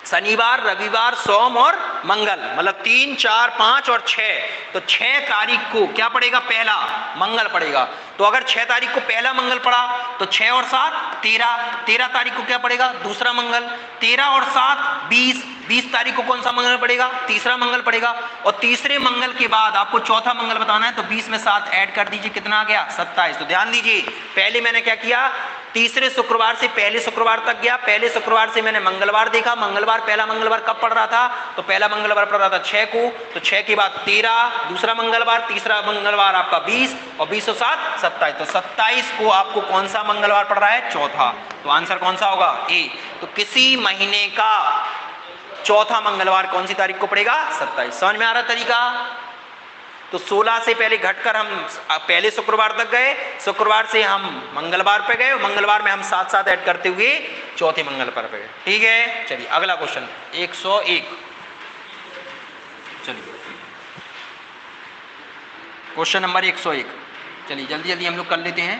शनिवार, रविवार, सोम और मंगल, मतलब 3, 4, 5 और 6, तो 6 तारीख को क्या पड़ेगा, पहला मंगल पड़ेगा। तो अगर 6 तारीख को पहला मंगल पड़ा तो 6 और 7 13 तारीख को क्या पड़ेगा, दूसरा मंगल। 13 और 7 20 तारीख को कौन सा मंगल पड़ेगा, तीसरा मंगल पड़ेगा। और तीसरे मंगल के बाद आपको चौथा मंगल बताना है तो 20 में 7 ऐड कर दीजिए, कितना आ गया, 27। तो ध्यान दीजिए पहले मैंने क्या किया, तीसरे शुक्रवार से पहले शुक्रवार तक गया, पहले शुक्रवार से मैंने मंगलवार देखा, मंगलवार पहला मंगलवार कब पड़ रहा था, तो पहला मंगलवार पड़ रहा था 6 को, तो 6 के बाद 13 दूसरा मंगलवार, तीसरा मंगलवार आपका 20 और 20 और 7 27। तो 27 को आपको कौन सा मंगलवार पड़ रहा है, चौथा। तो आंसर कौन सा होगा, ए। तो किसी महीने का चौथा मंगलवार कौन सी तारीख को पड़ेगा, 27। समझ में आ रहा तरीका। तो 16 से पहले घटकर हम पहले शुक्रवार तक गए, शुक्रवार से हम मंगलवार पे गए, मंगलवार में हम 7 ऐड करते हुए चौथे मंगलवार पे गए। ठीक है, चलिए अगला क्वेश्चन 101। चलिए क्वेश्चन नंबर 101, चलिए जल्दी जल्दी हम लोग कर लेते हैं।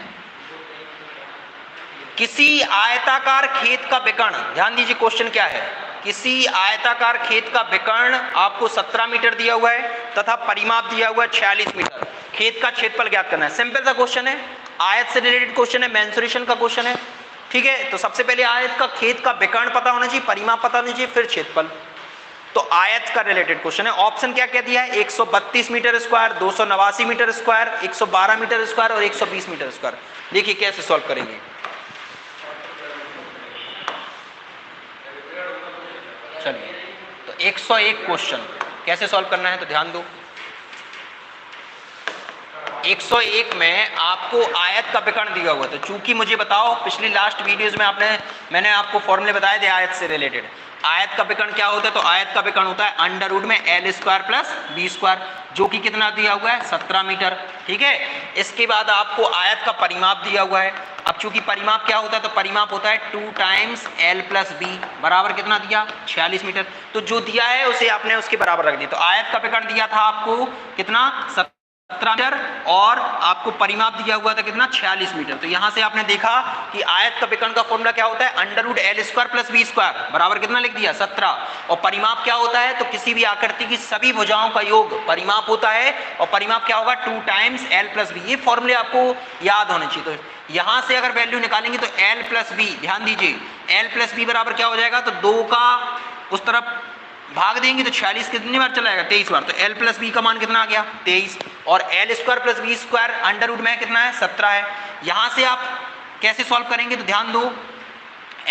किसी आयताकार खेत का विकर्ण, ध्यान दीजिए क्वेश्चन क्या है, किसी आयताकार खेत का विकर्ण आपको 17 मीटर दिया हुआ है तथा परिमाप दिया हुआ है 46 मीटर। खेत का क्षेत्रफल ज्ञात करना है। सिंपल सा क्वेश्चन है, आयत से रिलेटेड क्वेश्चन है, मेंसुरेशन का क्वेश्चन है। ठीक है, तो सबसे पहले आयत का खेत का विकर्ण पता होना चाहिए, परिमाप पता होना चाहिए, फिर क्षेत्रफल। तो आयत का रिलेटेड क्वेश्चन है। ऑप्शन क्या क्या दिया है, 132 metre square, 289 metre square, 112 metre square और 120 मीटर स्क्वायर। देखिए कैसे सॉल्व करेंगे। चलिए तो 101 क्वेश्चन कैसे सॉल्व करना है, तो ध्यान दो 101 में आपको आयत का विकर्ण दिया हुआ। तो चूंकि मुझे बताओ पिछली लास्ट वीडियोस में मैंने आपको फॉर्मूले बताए थे आयत से रिलेटेड। आयत का विकर्ण क्या होता है, तो आयत का विकर्ण होता है अंडर रूट में L square plus B square, जो कि कितना दिया हुआ है, 17 मीटर। ठीक है, इसके बाद आपको आयत का परिमाप दिया हुआ है। अब चूंकि परिमाप क्या होता है, तो परिमाप होता है 2 टाइम्स L प्लस B बराबर कितना दिया, 46 मीटर। तो जो दिया है उसे आपने उसके बराबर रख दिया। तो आयत का विकर्ण दिया था आपको कितना, 17 मीटर, और आपको परिमाप दिया हुआ था कितना, 46 मीटर। तो यहां से आपने देखा कि आयत का विकर्ण का फॉर्मूला क्या होता है, under root L square plus B square बराबर कितना लिख दिया, 17। और परिमाप क्या होता है, तो किसी भी आकृति की सभी भुजाओं का योग परिमाप होता है, और परिमाप क्या होगा, 2 टाइम्स L प्लस B। ये फॉर्मूले आपको याद होने चाहिए। तो यहां से अगर वैल्यू निकालेंगे तो L प्लस B, ध्यान दीजिए L प्लस B बराबर क्या हो जाएगा, तो 2 का उस तरफ भाग देंगे तो 46 कितनी बार चला जाएगा, 23 बार। तो L प्लस B का मान कितना आ गया, 23। और L square plus B square under root में कितना है, 17 है। यहां से आप कैसे सॉल्व करेंगे, तो ध्यान दो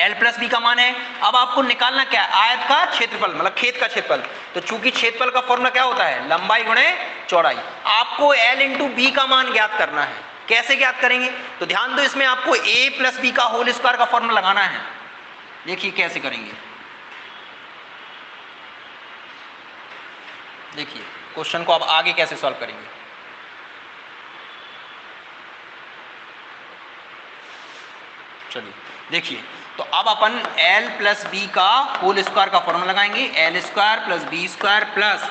L प्लस B का मान है। अब आपको निकालना क्या है, आयत का क्षेत्रफल, मतलब खेत का क्षेत्रफल। तो चूंकि क्षेत्रफल का फॉर्मूला क्या होता है, लंबाई गुणे चौड़ाई। आपको L इंटू B का मान ज्ञात करना है। कैसे ज्ञात करेंगे, तो ध्यान दो इसमें आपको A प्लस B का होल स्क्वायर का फॉर्मूला लगाना है। देखिए कैसे करेंगे। देखिए क्वेश्चन को अब आगे कैसे सॉल्व करेंगे। चलिए देखिए, तो अब अपन l प्लस बी का होल स्क्वायर का फॉर्मूला लगाएंगे, L square plus B square plus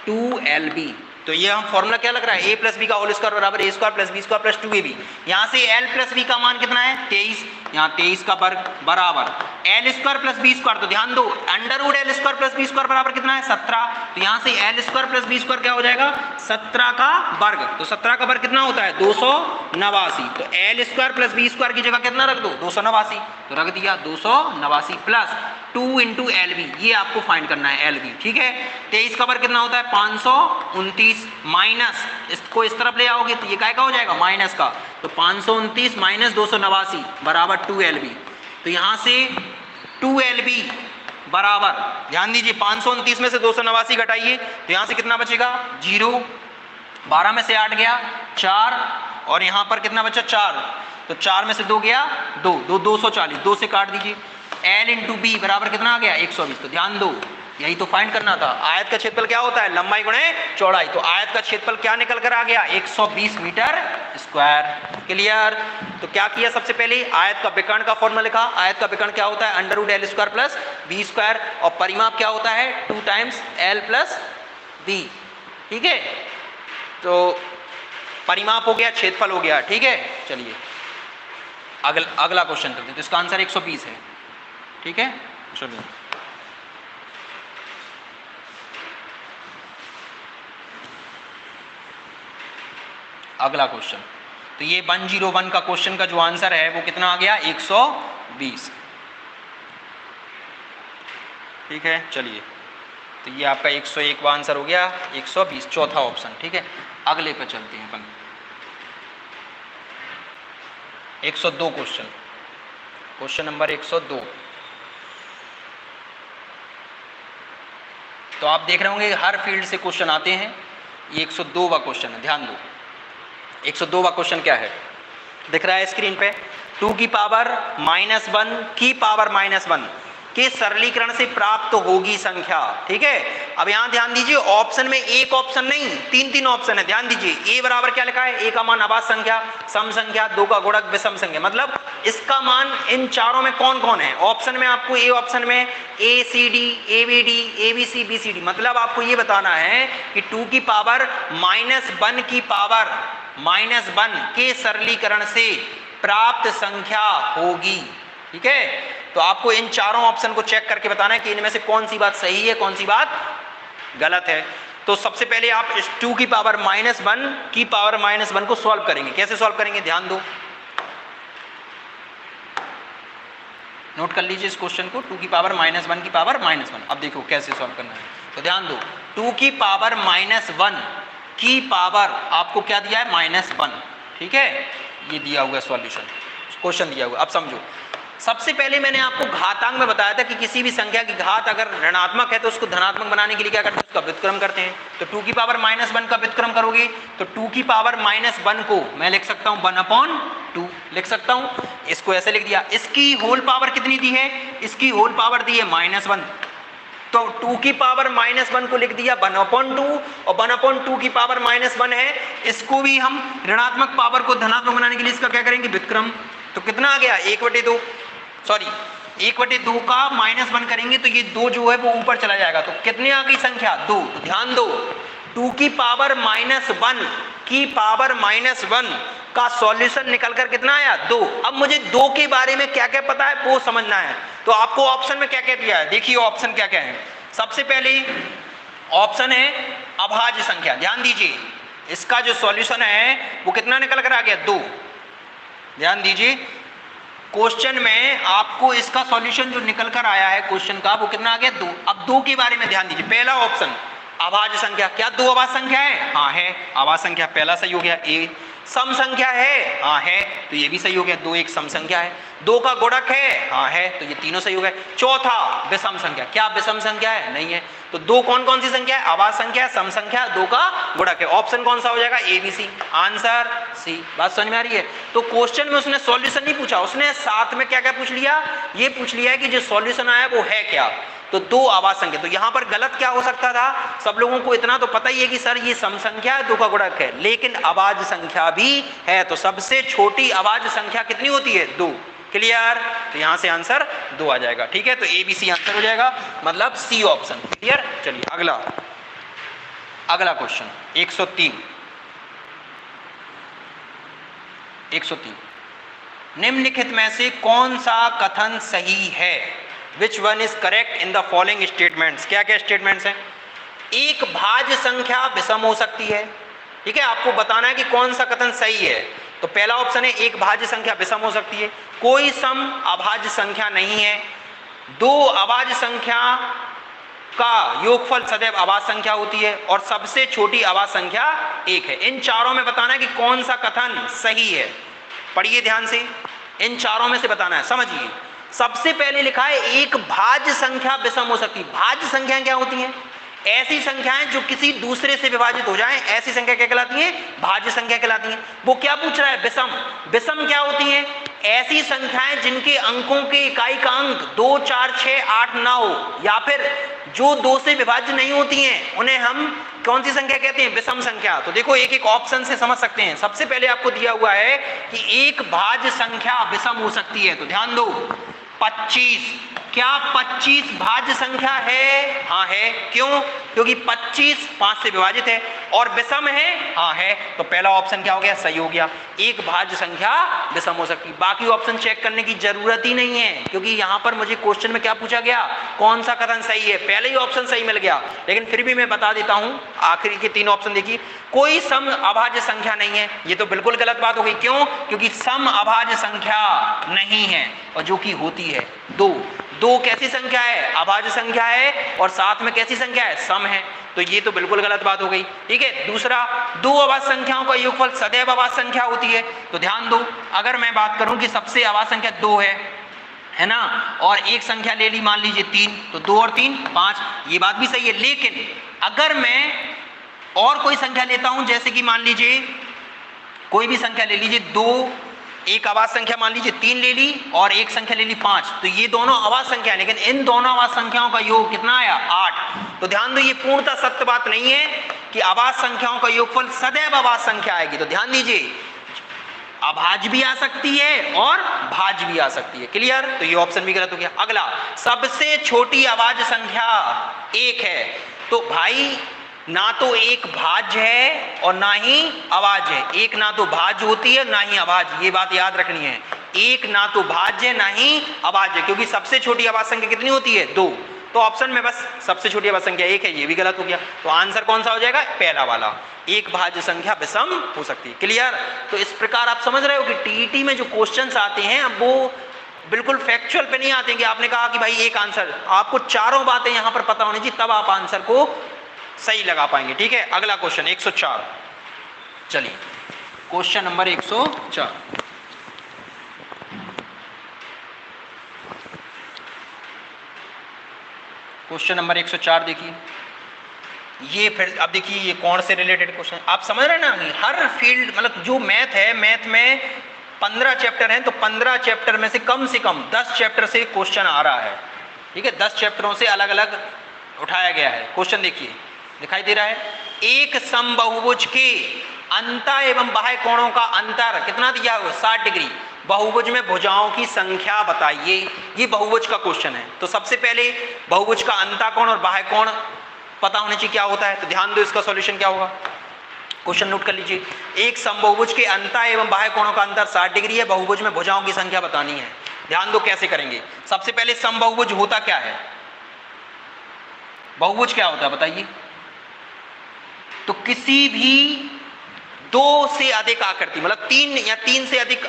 2lb। तो ये हम फॉर्मूला क्या लग रहा है, a प्लस बी का होल स्क्वायर बराबर a square plus B square plus 2ab। यहाँ से l प्लस बी का मान कितना है 23, यहाँ 23 का वर्ग बराबर L square plus B square. तो ध्यान दो under root L square plus B square बराबर कितना है 17। तो यहाँ से L square plus B square क्या हो जाएगा 17 का वर्ग। तो 17 का वर्ग कितना होता है 289। तो L square plus B square की जगह कितना रख दो 289, तो रख दिया 289 प्लस 2 इंटू एल बी, ये आपको फाइंड करना है एल बी, ठीक है। 23 का वर्ग कितना होता है 529 माइनस इसको इस तरफ ले आओगे तो ये काय का हो जाएगा माइनस का। तो 529 माइनस 289 बराबर 2lb। तो यहाँ से 2lb बराबर ध्यान दीजिए 529 में से 289 घटाइए तो यहाँ से कितना बचेगा 0, 12 में से 8 गया 4 और यहाँ पर कितना बचा 4, तो 4 में से 2 गया 2, 240, 2 से काट दीजिए। l इंटू बी बराबर कितना आ गया 120। तो ध्यान दो यही तो फाइंड करना था, आयत का क्षेत्रफल क्या होता है लंबाई गुणे चौड़ाई। तो आयत का क्षेत्रफल क्या निकल कर आ गया 120 मीटर स्क्वायर। क्लियर। तो क्या किया सबसे पहले आयत का विकर्ण का फॉर्मूला लिखा। आयत का विकर्ण क्या होता है under root L square plus B square और परिमाप क्या होता है 2 टाइम्स एल प्लस बी, ठीक है। तो परिमाप हो गया क्षेत्रफल हो गया, ठीक है। चलिए अगला क्वेश्चन करते हैं। तो इसका आंसर 120 है, ठीक है। चलिए अगला क्वेश्चन, तो ये 101 का क्वेश्चन का जो आंसर है वो कितना आ गया 120, ठीक है। चलिए तो ये आपका 101 का आंसर हो गया 120, चौथा ऑप्शन, ठीक है। अगले पे चलते हैं अपन 102 क्वेश्चन नंबर 102। तो आप देख रहे होंगे हर फील्ड से क्वेश्चन आते हैं, ये 102वां क्वेश्चन है। ध्यान दो 102वां क्वेश्चन क्या है दिख रहा है स्क्रीन पे, 2 की पावर -1 की पावर -1 के सरलीकरण से प्राप्त होगी संख्या, ठीक है। अब यहां ध्यान दीजिए ऑप्शन में एक ऑप्शन नहीं 3 ऑप्शन है। ध्यान दीजिए ए बराबर क्या लिखा है, ए का मान अभाज्य संख्या, सम संख्या, 2 का गुणक, विषम संख्या। मतलब इसका मान इन चारों में कौन कौन है। ऑप्शन में आपको ए ऑप्शन में A C D, A B D, A B C, B C D. मतलब आपको ये बताना है कि 2 की पावर -1 की पावर -1 के सरलीकरण से प्राप्त संख्या होगी, ठीक है। तो आपको इन चारों ऑप्शन को चेक करके बताना है कि इनमें से कौन सी बात सही है कौन सी बात गलत है। तो सबसे पहले आप इस 2 की पावर -1 की पावर -1 को सॉल्व करेंगे। कैसे सॉल्व करेंगे ध्यान दो, नोट कर लीजिए इस क्वेश्चन को, 2 की पावर -1 की पावर -1। अब देखो कैसे सॉल्व करना है। तो ध्यान दो 2 की पावर -1 की पावर आपको क्या दिया है -1, ठीक है। ये दिया हुआ सॉल्यूशन क्वेश्चन दिया हुआ। अब समझो सबसे पहले मैंने आपको घातांक में बताया था कि किसी भी संख्या की घात अगर ऋणात्मक है तो उसको धनात्मक बनाने के लिए क्या करते हैं उसका व्युत्क्रम करते हैं। तो 2 की पावर -1 का व्युत्क्रम करोगे तो 2 की पावर -1 को मैं लिख सकता हूं 1/2 लिख सकता हूं। इसको ऐसे लिख दिया। इसकी होल पावर कितनी दी है, इसकी होल पावर दी है -1, तो 2 की पावर -1 को लिख दिया 1/2 और 1/2 की पावर -1 है। इसको भी हम ऋणात्मक पावर को धनात्मक बनाने के लिए इसका क्या करेंगे व्युत्क्रम। तो कितना आ गया 1/2, सॉरी 1/2 का -1 करेंगे तो ये 2 जो है वो ऊपर चला जाएगा। तो कितने आ गई संख्या 2। तो ध्यान दो 2 की पावर -1 की पावर -1 का सॉल्यूशन निकलकर कितना आया 2। अब मुझे 2 के बारे में क्या क्या पता है वो समझना है। तो आपको ऑप्शन में क्या क्या दिया है देखिए, ऑप्शन क्या क्या है। सबसे पहले ऑप्शन है अभाज्य संख्या। ध्यान दीजिए इसका जो सॉल्यूशन है वो कितना निकल कर आ गया 2। ध्यान दीजिए क्वेश्चन में आपको इसका सॉल्यूशन जो निकल कर आया है क्वेश्चन का वो कितना आ गया 2। अब 2 के बारे में ध्यान दीजिए, पहला ऑप्शन अभाज्य संख्या, क्या 2 अभाज्य संख्या है, हाँ है अभाज्य संख्या, पहला सही हो गया। ए सम संख्या है, हाँ है, तो ये भी सही हो गया, 2 एक सम संख्या है। 2 का गुणक है, हाँ है, तो ये तीनों सही हो गए। चौथा विषम संख्या, क्या विषम संख्या है, नहीं है। तो 2 कौन कौन सी संख्या है, अभाज्य संख्या, सम संख्या, 2 का गुणक है। ऑप्शन कौन सा हो जाएगा ए बी सी, आंसर सी। बात समझ में आ रही है। तो क्वेश्चन में उसने सॉल्यूशन नहीं पूछा, उसने साथ में क्या क्या पूछ लिया, ये पूछ लिया है कि जो सॉल्यूशन आया वो है क्या। तो दो आवाज संख्या। तो यहां पर गलत क्या हो सकता था, सब लोगों को इतना तो पता ही है कि सर ये सम संख्या है, दो का गुणक है, लेकिन आवाज संख्या भी है। तो सबसे छोटी आवाज संख्या कितनी होती है, दो। क्लियर? तो यहां से आंसर 2 आ जाएगा। ठीक है, तो ए बी सी आंसर हो जाएगा, मतलब सी ऑप्शन। क्लियर? चलिए अगला क्वेश्चन 103। निम्नलिखित में से कौन सा कथन सही है? Which one is correct in the following statements? क्या क्या स्टेटमेंट्स हैं? एक भाज्य संख्या विषम हो सकती है। ठीक है, आपको बताना है कि कौन सा कथन सही है। तो पहला ऑप्शन है एक भाज्य संख्या विषम हो सकती है, कोई सम अभाज्य संख्या नहीं है, दो अभाज्य संख्या का योगफल सदैव अभाज्य संख्या होती है, और सबसे छोटी अभाज्य संख्या 1 है। इन चारों में बताना है कि कौन सा कथन सही है। पढ़िए ध्यान से, इन चारों में से बताना है। समझिए, सबसे पहले लिखा है एक भाज्य संख्या विषम हो सकती है। भाज्य संख्याएं क्या होती हैं? ऐसी संख्याएं जो किसी दूसरे से विभाजित हो जाएं, ऐसी संख्या क्या कहलाती हैं? भाज्य संख्या कहलाती हैं। वो क्या पूछ रहा है? विषम। विषम क्या होती हैं? ऐसी संख्याएं जिनके अंकों के इकाई का अंक 2, 4, 6, 8, 9 या फिर जो 2 से विभाज्य नहीं होती हैं, उन्हें हम कौन सी संख्या कहते हैं? विषम संख्या। तो देखो एक एक ऑप्शन से समझ सकते हैं। सबसे पहले आपको दिया हुआ है कि एक भाज्य संख्या विषम हो सकती है, तो ध्यान दो 25। क्या 25 भाज्य संख्या है? हाँ है। क्यों? क्योंकि 25 5 से विभाजित है और विषम है। हाँ है। तो पहला ऑप्शन क्या हो गया? सही हो गया। एक भाज्य संख्या विषम हो सकती है। बाकी ऑप्शन चेक करने की जरूरत ही नहीं है, क्योंकि यहां पर मुझे क्वेश्चन में क्या पूछा गया? कौन सा कथन सही है? पहले ही ऑप्शन सही मिल गया, लेकिन फिर भी मैं बता देता हूं। आखिरी के 3 ऑप्शन देखिए, कोई सम अभाज्य संख्या नहीं है, ये तो बिल्कुल गलत बात हो गई। क्यों? क्योंकि सम अभाज्य संख्या नहीं है, और जो कि होती है 2 कैसी संख्या है? अभाज्य संख्या है, और साथ में कैसी संख्या है? सम है। तो ये तो बिल्कुल गलत बात हो गई। ठीक है, दूसरा, 2 अभाज्य संख्याओं का योगफल सदैव अभाज्य संख्या होती है। तो ध्यान दो, अगर मैं बात करूं कि सबसे अभाज्य संख्या 2 है ना, और एक संख्या ले ली मान लीजिए 3, तो 2 और 3 5, ये बात भी सही है। लेकिन अगर मैं और कोई संख्या लेता हूं, जैसे कि मान लीजिए कोई भी संख्या ले लीजिए 2, एक अभाज्य संख्या मान लीजिए 3 ले ली, और एक संख्या ले ली 5, तो ये दोनों अभाज्य संख्या है, लेकिन इन दोनों अभाज्य संख्याओं का योग कितना आया? 8। तो ध्यान दो, ये पूर्णतः सत्य बात नहीं है कि अभाज्य संख्याओं का योगफल सदैव अभाज्य संख्या आएगी। तो ध्यान दीजिए, अभाज्य भी आ सकती है और भाज्य भी आ सकती है। क्लियर? तो ये ऑप्शन भी गलत हो गया। अगला, सबसे छोटी अभाज्य संख्या 1 है। तो भाई ना तो एक भाज्य है और ना ही अभाज्य है। एक ना तो भाज्य होती है ना ही अभाज्य, ये बात याद रखनी है। एक ना तो भाज्य ना ही अभाज्य, क्योंकि सबसे छोटी अभाज्य संख्या कितनी होती है? 2। तो ऑप्शन में बस सबसे छोटी अभाज्य संख्या 1 है, ये भी गलत हो गया। तो आंसर कौन सा हो जाएगा? पहला वाला, एक भाज्य संख्या विषम हो सकती है। क्लियर? तो इस प्रकार आप समझ रहे हो कि टीईटी में जो क्वेश्चंस आते हैं अब वो बिल्कुल फैक्चुअल पे नहीं आते कि आपने कहा कि भाई एक आंसर, आपको चारों बातें यहां पर पता होनी चाहिए, तब आप आंसर को सही लगा पाएंगे। ठीक है, अगला क्वेश्चन 104। चलिए क्वेश्चन नंबर 104। क्वेश्चन नंबर 104 देखिए, ये फिर अब देखिए ये कौन से रिलेटेड क्वेश्चन, आप समझ रहे हैं ना? हर फील्ड, मतलब जो मैथ है, मैथ में 15 चैप्टर हैं, तो 15 चैप्टर में से कम 10 चैप्टर से क्वेश्चन आ रहा है। ठीक है, 10 चैप्टरों से अलग अलग उठाया गया है। क्वेश्चन देखिए, दिखाई दे रहा है, एक समबाहुभुज के अंतः एवं बाह्य कोणों का अंतर कितना दिया हुआ? 60 डिग्री। बहुभुज में भुजाओं की संख्या बताइए। ये बहुभुज का क्वेश्चन है। तो सबसे पहले बहुभुज का अंतः कोण और बाह्य कोण पता होने चाहिए क्या होता है। तो ध्यान दो, इसका सॉल्यूशन क्या होगा? क्वेश्चन नोट कर लीजिए, एक समबाहुभुज के अंतः एवं बाह्य कोणों का अंतर 60 डिग्री है, बहुभुज में भुजाओं की संख्या बतानी है। ध्यान दो कैसे करेंगे। सबसे पहले समबाहुभुज होता क्या है? बहुभुज क्या होता है बताइए? तो किसी भी 2 से अधिक आकृति, मतलब 3 या 3 से अधिक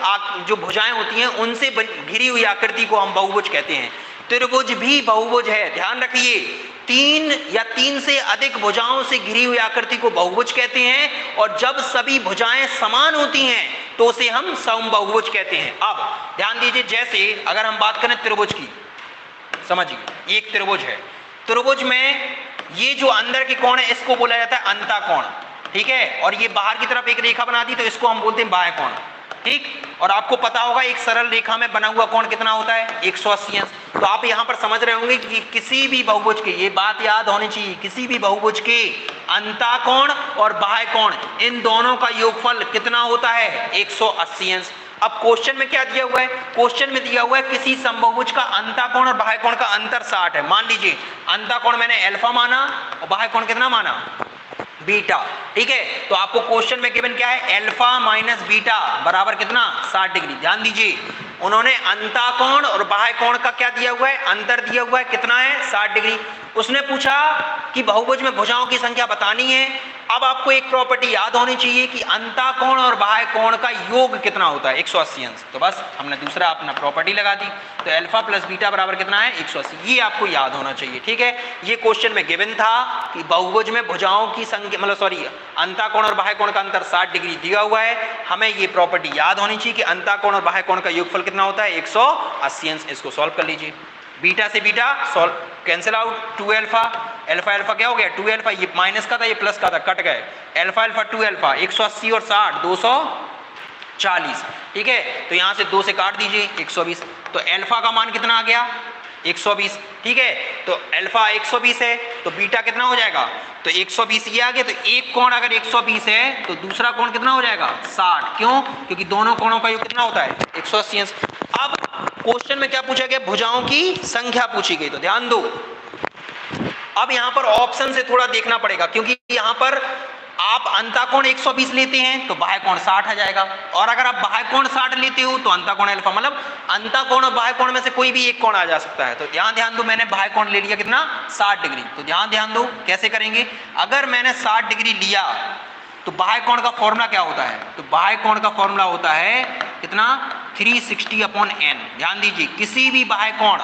जो भुजाएं होती हैं उनसे घिरी हुई आकृति को हम बहुभुज कहते हैं। त्रिभुज भी बहुभुज है, ध्यान रखिए। 3 या 3 से अधिक भुजाओं से घिरी हुई आकृति को बहुभुज कहते हैं, और जब सभी भुजाएं समान होती हैं तो उसे हम समबाहुभुज कहते हैं। अब ध्यान दीजिए, जैसे अगर हम बात करें त्रिभुज की, समझिए एक त्रिभुज है, त्रिभुज में ये जो अंदर के कोण है इसको बोला जाता है अंतः कोण। ठीक है, और ये बाहर की तरफ एक रेखा बना दी तो इसको हम बोलते हैं बाह्य कोण। ठीक। और आपको पता होगा एक सरल रेखा में बना हुआ कोण कितना होता है, 180 अंश। तो आप यहां पर समझ रहे होंगे कि किसी भी बहुभुज के, ये बात याद होनी चाहिए, किसी भी बहुभुज के अंतःकोण और बाह्य कोण इन दोनों का योगफल कितना होता है, 180 अंश। अब क्वेश्चन में क्या दिया हुआ है, क्वेश्चन में दिया हुआ है किसी समबाहुभुज का अंतःकोण और बाह्य कोण का अंतर 60 है। मान लीजिए अंतःकोण मैंने अल्फा माना और बाह्य कोण कितना माना, बीटा, ठीक है। तो आपको क्वेश्चन में गिवन क्या है, अल्फा माइनस बीटा बराबर कितना, 60 डिग्री। ध्यान दीजिए उन्होंने अंतःकोण और बाह्य कोण का क्या दिया हुआ है, अंतर दिया हुआ है, कितना है, 60 डिग्री। उसने पूछा कि बहुभुज में भुजाओं की संख्या बतानी है। अब आपको एक प्रॉपर्टी याद होनी चाहिए कि अंतःकोण और बाह्य कोण का योग कितना होता है, 180 अंश। तो बस हमने दूसरा अपना प्रॉपर्टी लगा दी, तो अल्फा प्लस बीटा बराबर कितना है, 180। ये आपको याद होना चाहिए, ठीक है। ये क्वेश्चन में गिवन था कि बहुभुज में भुजाओं की संख्या, मतलब सॉरी, अंतःकोण और बाह्य कोण का अंतर 60 डिग्री दिया हुआ है। हमें ये प्रॉपर्टी याद होनी चाहिए कि अंतःकोण और बाह्य कोण का योगफल कितना होता है, 180 अंश। इसको सॉल्व कर लीजिए, बीटा से beta solve cancel out, 2 alpha, alpha alpha क्या हो गया, 2 अल्फा, ये माइनस का था ये प्लस का था, कट गए, अल्फा अल्फा 2 अल्फा, 180 और 60 240, ठीक है। तो यहां से 2 से काट दीजिए, 120। तो अल्फा का मान कितना आ गया, 120, ठीक है। तो अल्फा 120 है तो बीटा कितना हो जाएगा, तो 120 ये आ गया। तो एक कोण अगर 120 है तो दूसरा कोण कितना हो जाएगा, 60। क्यों, क्योंकि दोनों कोणों का योग कितना होता है, 180 अंश। अब क्वेश्चन में क्या पूछा गया, भुजाओं की संख्या पूछी गई। तो ध्यान दो, अब यहां पर ऑप्शन से थोड़ा देखना पड़ेगा, क्योंकि यहां पर आप अंतःकोण 120 लेते हैं तो बाह्य कोण 60 आ जाएगा, और अगर आप बाह्य कोण 60 लेते हो तो अंतःकोण अल्फा, मतलब अंतःकोण और बाह्य कोण में से कोई भी एक कोण आ जा सकता है। तो ध्यान दो, मैंने बाह्य कोण ले लिया कितना, 60 डिग्री। तो ध्यान दो कैसे करेंगे, अगर मैंने 60 डिग्री लिया तो बाह्य कोण का फॉर्मूला क्या होता है, तो बाह्य कोण का फॉर्मूला होता है कितना, 360/n। ध्यान दीजिए किसी भी बाह्य कोण,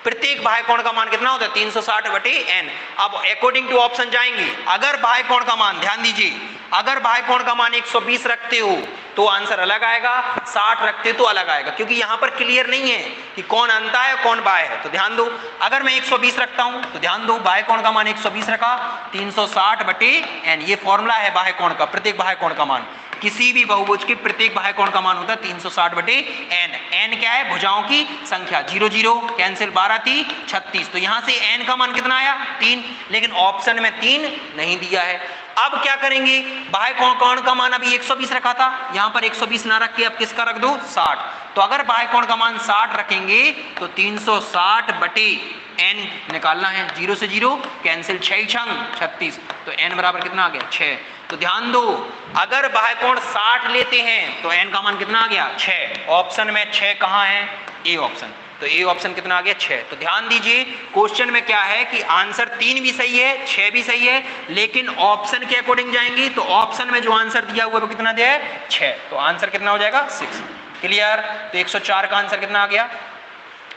प्रत्येक बाह्य कोण का मान कितना होता है, 360/n। अब अकॉर्डिंग टू ऑप्शन जाएंगे, अगर बाह्य कोण का मान, ध्यान दीजिए, अगर बाह्य कोण का मान 120 रखते हो तो आंसर अलग आएगा, 60 रखते तो अलग आएगा, क्योंकि यहां पर क्लियर नहीं है कि कौन अंता है कौन बाह्य है। तो ध्यान दो, अगर मैं 120 रखता हूं तो ध्यान दो, बाह्य कोण का मान 120 रखा, 360/n, ये फॉर्मूला है बाह्य कोण का, प्रत्येक बाह्य कोण का मान, किसी भी बहुभुज के प्रत्येक बाह्य कोण का मान होता है 360/n। n क्या है, भुजाओं की संख्या, 0 0 कैंसिल, 12 3 36। तो यहां से n का मान कितना आया, 3, लेकिन ऑप्शन में 3 नहीं दिया है। अब क्या करेंगे, बाह्य कोण का मान अभी 120 रखा था, यहां पर 120 ना रख के अब किसका रख दो, 60। तो अगर बाह्य कोण का मान 60 रखेंगे तो 360/n निकालना है, 0 से 0 कैंसिल, 6 6 36। तो n बराबर कितना आ गया, 6। तो ध्यान दो, अगर बाह्य कोण 60 लेते हैं तो n का मान कितना आ गया, 6। ऑप्शन में 6 कहां है, ए ऑप्शन। तो ए ऑप्शन कितना आ गया, 6। तो ध्यान दीजिए क्वेश्चन में क्या है कि आंसर 3 भी सही है, 6 भी सही है, लेकिन ऑप्शन के अकॉर्डिंग जाएंगे तो ऑप्शन में जो आंसर दिया हुआ है वो कितना दिया है, 6। तो आंसर कितना हो जाएगा, 6। क्लियर। तो 104 का आंसर कितना आ गया,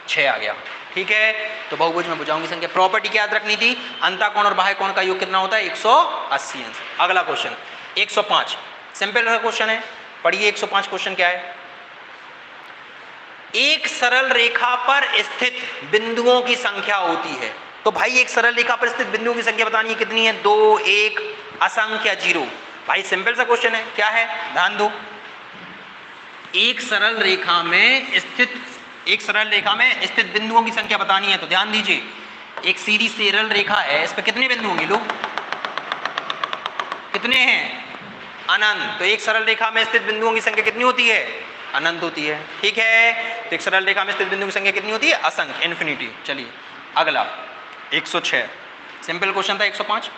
6 आ गया, ठीक है। तो बहुभुज में भुजाओं की संख्या, प्रॉपर्टी क्या याद रखनी थी, अंतःकोण और बाह्य कोण का योग कितना होता है, 180 अंश। अगला क्वेश्चन 105, सिंपल क्वेश्चन है, पढ़िए 105 क्वेश्चन क्या है। एक सरल रेखा पर स्थित बिंदुओं की संख्या होती है। तो भाई एक सरल रेखा पर स्थित बिंदुओं की संख्या बतानी है, कितनी है, 2 1 असंख्य 0। भाई सिंपल सा क्वेश्चन है, क्या है, ध्यान दो, एक सरल रेखा में स्थित बिंदुओं की संख्या बतानी है। तो ध्यान दीजिए, एक सीधी सरल रेखा है, इस पे कितने बिंदु होंगे, लोग कितने हैं, अनंत। तो एक सरल रेखा में स्थित बिंदुओं की संख्या कितनी होती है, अनंत होती है, ठीक है। तो एक सरल रेखा में स्थित बिंदुओं की संख्या कितनी होती है, असंख्य, इन्फिनिटी। चलिए अगला 106, सिंपल क्वेश्चन था 105।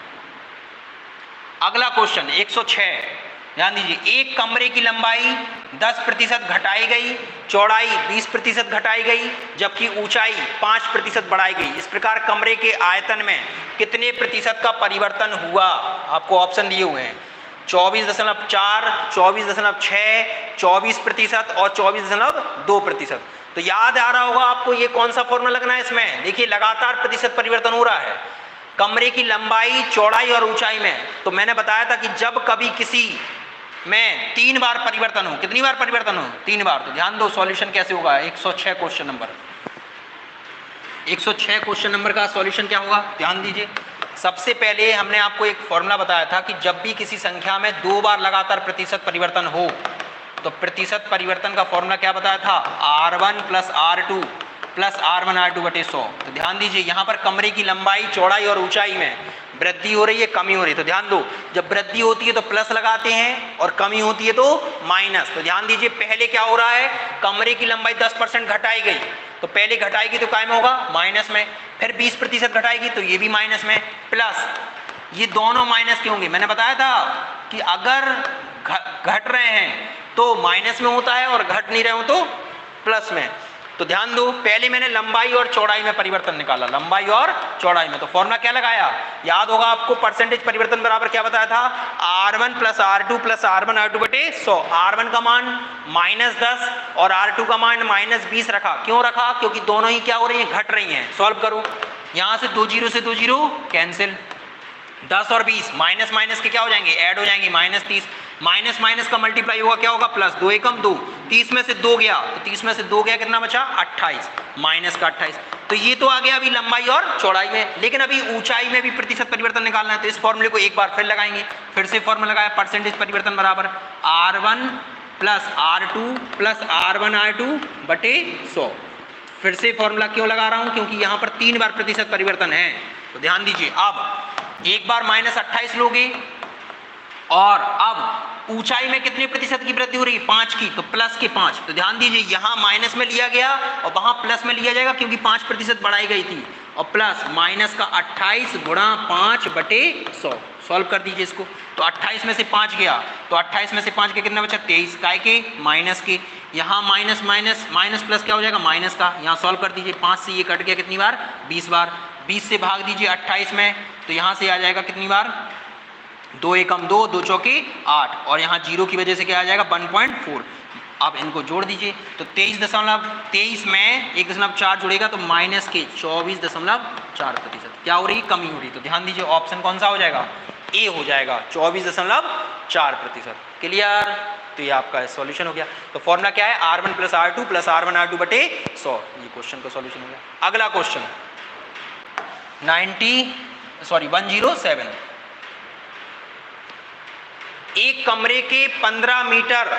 अगला क्वेश्चन 106, ध्यान दीजिए, एक कमरे की लंबाई 10% घटाई गई, चौड़ाई 20% घटाई गई, जबकि ऊंचाई 5% बढ़ाई गई। इस प्रकार कमरे के आयतन में कितने प्रतिशत का परिवर्तन हुआ। आपको ऑप्शन दिए हुए हैं, 24.4, 24.6, 24% और 24.2%। तो याद आ रहा होगा आपको ये कौन सा फॉर्मूला लगना है इसमें, देखिए लगातार प्रतिशत परिवर्तन हो रहा है कमरे की लंबाई, चौड़ाई और ऊंचाई में। तो मैंने बताया था कि जब कभी किसी में 3 बार परिवर्तन हो, कितनी बार परिवर्तन हो, 3 बार। तो ध्यान दो सॉल्यूशन कैसे होगा, 106 क्वेश्चन नंबर, 106 क्वेश्चन नंबर का सॉल्यूशन क्या होगा, ध्यान दीजिए। सबसे पहले हमने आपको एक फॉर्मूला बताया था कि जब भी किसी संख्या में 2 बार लगातार प्रतिशत परिवर्तन हो तो प्रतिशत परिवर्तन का फॉर्मूला क्या बताया था, R1 plus R2 plus R1 R2 बटे 100। तो ध्यान दीजिए यहाँ पर कमरे की लंबाई, चौड़ाई और ऊंचाई में वृद्धि हो रही है, कमी हो रही है। तो ध्यान दो, जब वृद्धि होती है तो प्लस लगाते हैं और कमी होती है तो माइनस। तो ध्यान दीजिए पहले क्या हो रहा है, कमरे की लंबाई 10% घटाई गई, तो पहले घटाएगी तो काय में होगा, माइनस में। फिर 20% घटाएगी तो ये भी माइनस में, प्लस ये दोनों माइनस के होंगे। मैंने बताया था कि अगर घट रहे हैं तो माइनस में होता है और घट नहीं रहे हो तो प्लस में। तो ध्यान दो, पहले मैंने लंबाई और चौड़ाई में परिवर्तन निकाला, लंबाई और चौड़ाई में। तो फॉर्मूला क्या लगाया, याद होगा आपको, परसेंटेज परिवर्तन बराबर क्या बताया था, R1 plus R2 plus R1 R2 बटे 100। R1 का मान -10 और R2 का मान -20 रखा। क्यों रखा, क्योंकि दोनों ही क्या हो रही हैं, घट रही हैं। सॉल्व करो, यहां से 2 जीरो से 2 जीरो कैंसिल, 10 और 20 माइनस माइनस के क्या हो जाएंगे, ऐड हो जाएंगे, -30। माइनस माइनस का मल्टीप्लाई होगा, क्या होगा, प्लस। 2 एकम 2, 30 में से 2 गया तो 30 में से 2 गया, कितना बचा, 28, माइनस का 28। तो ये तो आ गया अभी लंबाई और चौड़ाई में, लेकिन अभी ऊंचाई में भी प्रतिशत परिवर्तन निकालना है। तो इस फॉर्मूले को एक बार फिर लगाएंगे, फिर से फॉर्मूला लगाया, परसेंटेज परिवर्तन बराबर R1 plus R2 plus R1 R2 बटे 100। फिर से फॉर्मूला क्यों लगा रहा हूं, क्योंकि यहां पर 3 बार प्रतिशत परिवर्तन है। तो ध्यान दीजिए, अब एक बार -28 लोगे और अब ऊंचाई में कितने प्रतिशत की वृद्धि हो रही है, 5 की, तो प्लस के 5। तो ध्यान दीजिए यहां माइनस में लिया गया और वहां प्लस में लिया जाएगा, क्योंकि 5% बढ़ाई गई थी। और प्लस माइनस का 28 गुणा 5 बटे 100। सॉल्व कर दीजिए इसको, तो 28 में से 5 गया तो 28 में से 5 के कितना बचा, 23, काय के, माइनस के। यहाँ माइनस माइनस माइनस प्लस क्या हो जाएगा, माइनस का। यहाँ सॉल्व कर दीजिए, 5 से ये कट गया कितनी बार, 20 बार। 20 से भाग दीजिए 28 में, तो यहाँ से आ जाएगा कितनी बार, 2 एकम 2, 2 चौके 8, और यहाँ जीरो की वजह से क्या आ जाएगा, 1.4। अब इनको जोड़ दीजिए, तो 23 में 1.4 जुड़ेगा तो माइनस के 24.4%। क्या हो रही, कमी हो रही। तो ध्यान दीजिए ऑप्शन कौन सा हो जाएगा, ए हो जाएगा, 24.4%। क्लियर। तो ये आपका सॉल्यूशन हो गया। तो फॉर्मूला क्या है, R1 plus R2 plus R1 R2 बटे 100। ये क्वेश्चन का सॉल्यूशन हो गया। अगला क्वेश्चन 107। एक कमरे के 15 मीटर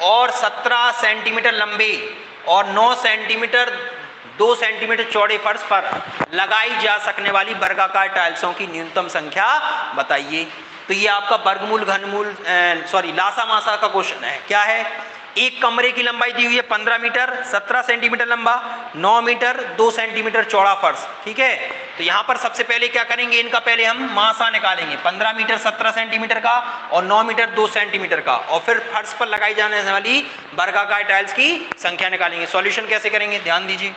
और 17 सेंटीमीटर लंबे और 9 सेंटीमीटर 2 सेंटीमीटर चौड़े फर्श पर लगाई जा सकने वाली वर्गाकार टाइल्सों की न्यूनतम संख्या बताइए। तो ये आपका वर्गमूल घनमूल लासा मासा का क्वेश्चन है। क्या है, एक कमरे की लंबाई दी हुई है 15 मीटर, 17 सेंटीमीटर लंबा, 9 मीटर 2 सेंटीमीटर चौड़ा फर्श। ठीक है, तो यहाँ पर सबसे पहले क्या करेंगे, इनका पहले हम मासा निकालेंगे, 15 मीटर 17 सेंटीमीटर का और 9 मीटर 2 सेंटीमीटर का, और फिर फर्श पर लगाई जाने वाली वर्गाकार टाइल्स की संख्या निकालेंगे। सॉल्यूशन कैसे करेंगे, ध्यान दीजिए।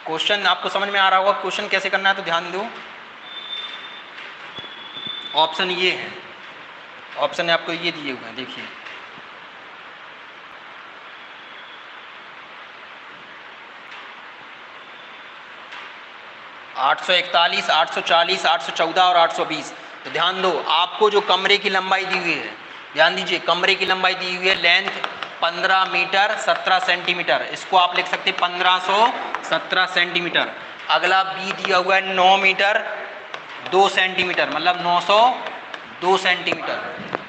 क्वेश्चन आपको समझ में आ रहा होगा, क्वेश्चन कैसे करना है, तो ध्यान दो। ऑप्शन ये है, ऑप्शन आपको ये दिए हुए हैं, देखिए। (841, 840, 814 और 820। तो ध्यान दो, आपको जो कमरे की लंबाई दी हुई है, ध्यान दीजिए, कमरे की लंबाई दी हुई है, लेंथ 15 मीटर 17 सेंटीमीटर, इसको आप लिख सकते हैं 1517 सेंटीमीटर। अगला बी दिया हुआ है 9 मीटर 2 सेंटीमीटर, मतलब 902 सेंटीमीटर।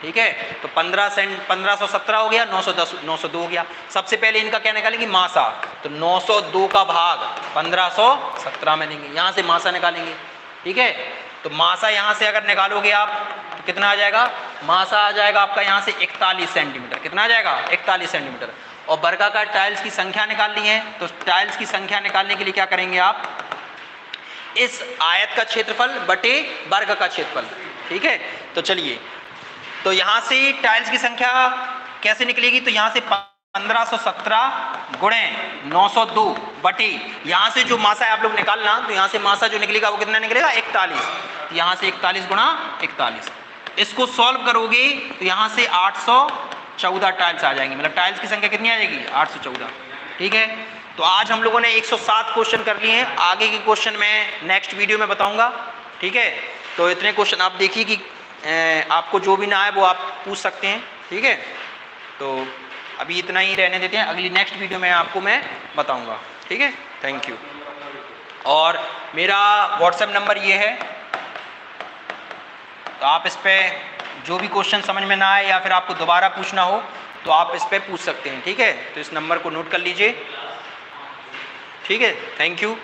ठीक है, तो 1517 हो गया, 902 हो गया। सबसे पहले इनका क्या निकालेंगे, मासा। तो 902 का भाग 1517 में देंगे, यहाँ से मासा निकालेंगे। ठीक है, तो मासा यहाँ से अगर निकालोगे आप तो कितना आ जाएगा, मासा आ जाएगा आपका यहाँ से 41 सेंटीमीटर। कितना आ जाएगा, 41 सेंटीमीटर। और वर्गाकार टाइल्स की संख्या निकालनी है, तो टाइल्स की संख्या निकालने के लिए क्या करेंगे आप, इस आयत का क्षेत्रफल बटे वर्ग का क्षेत्रफल। ठीक है, तो चलिए, तो यहाँ से टाइल्स की संख्या कैसे निकलेगी, तो यहाँ से 1517 गुणे 902 बटे, यहाँ से जो मासा है आप लोग निकालना, तो यहाँ से मासा जो निकलेगा वो कितना निकलेगा, 41। यहाँ से 41 गुणा 41, इसको सॉल्व करोगे तो यहाँ से 814 टाइल्स आ जाएंगी, मतलब टाइल्स की संख्या कितनी आ जाएगी, 814। ठीक है, तो आज हम लोगों ने 107 क्वेश्चन कर लिए हैं। आगे के क्वेश्चन मैं नेक्स्ट वीडियो में बताऊंगा। ठीक है, तो इतने क्वेश्चन आप देखिए कि आपको जो भी ना आए वो आप पूछ सकते हैं। ठीक है, तो अभी इतना ही रहने देते हैं, अगली नेक्स्ट वीडियो में आपको मैं बताऊंगा। ठीक है, थैंक यू। और मेरा व्हाट्सएप नंबर ये है, तो आप इस पर जो भी क्वेश्चन समझ में ना आए या फिर आपको दोबारा पूछना हो तो आप इस पर पूछ सकते हैं, ठीक है। तो इस नंबर को नोट कर लीजिए, ठीक है। Thank you.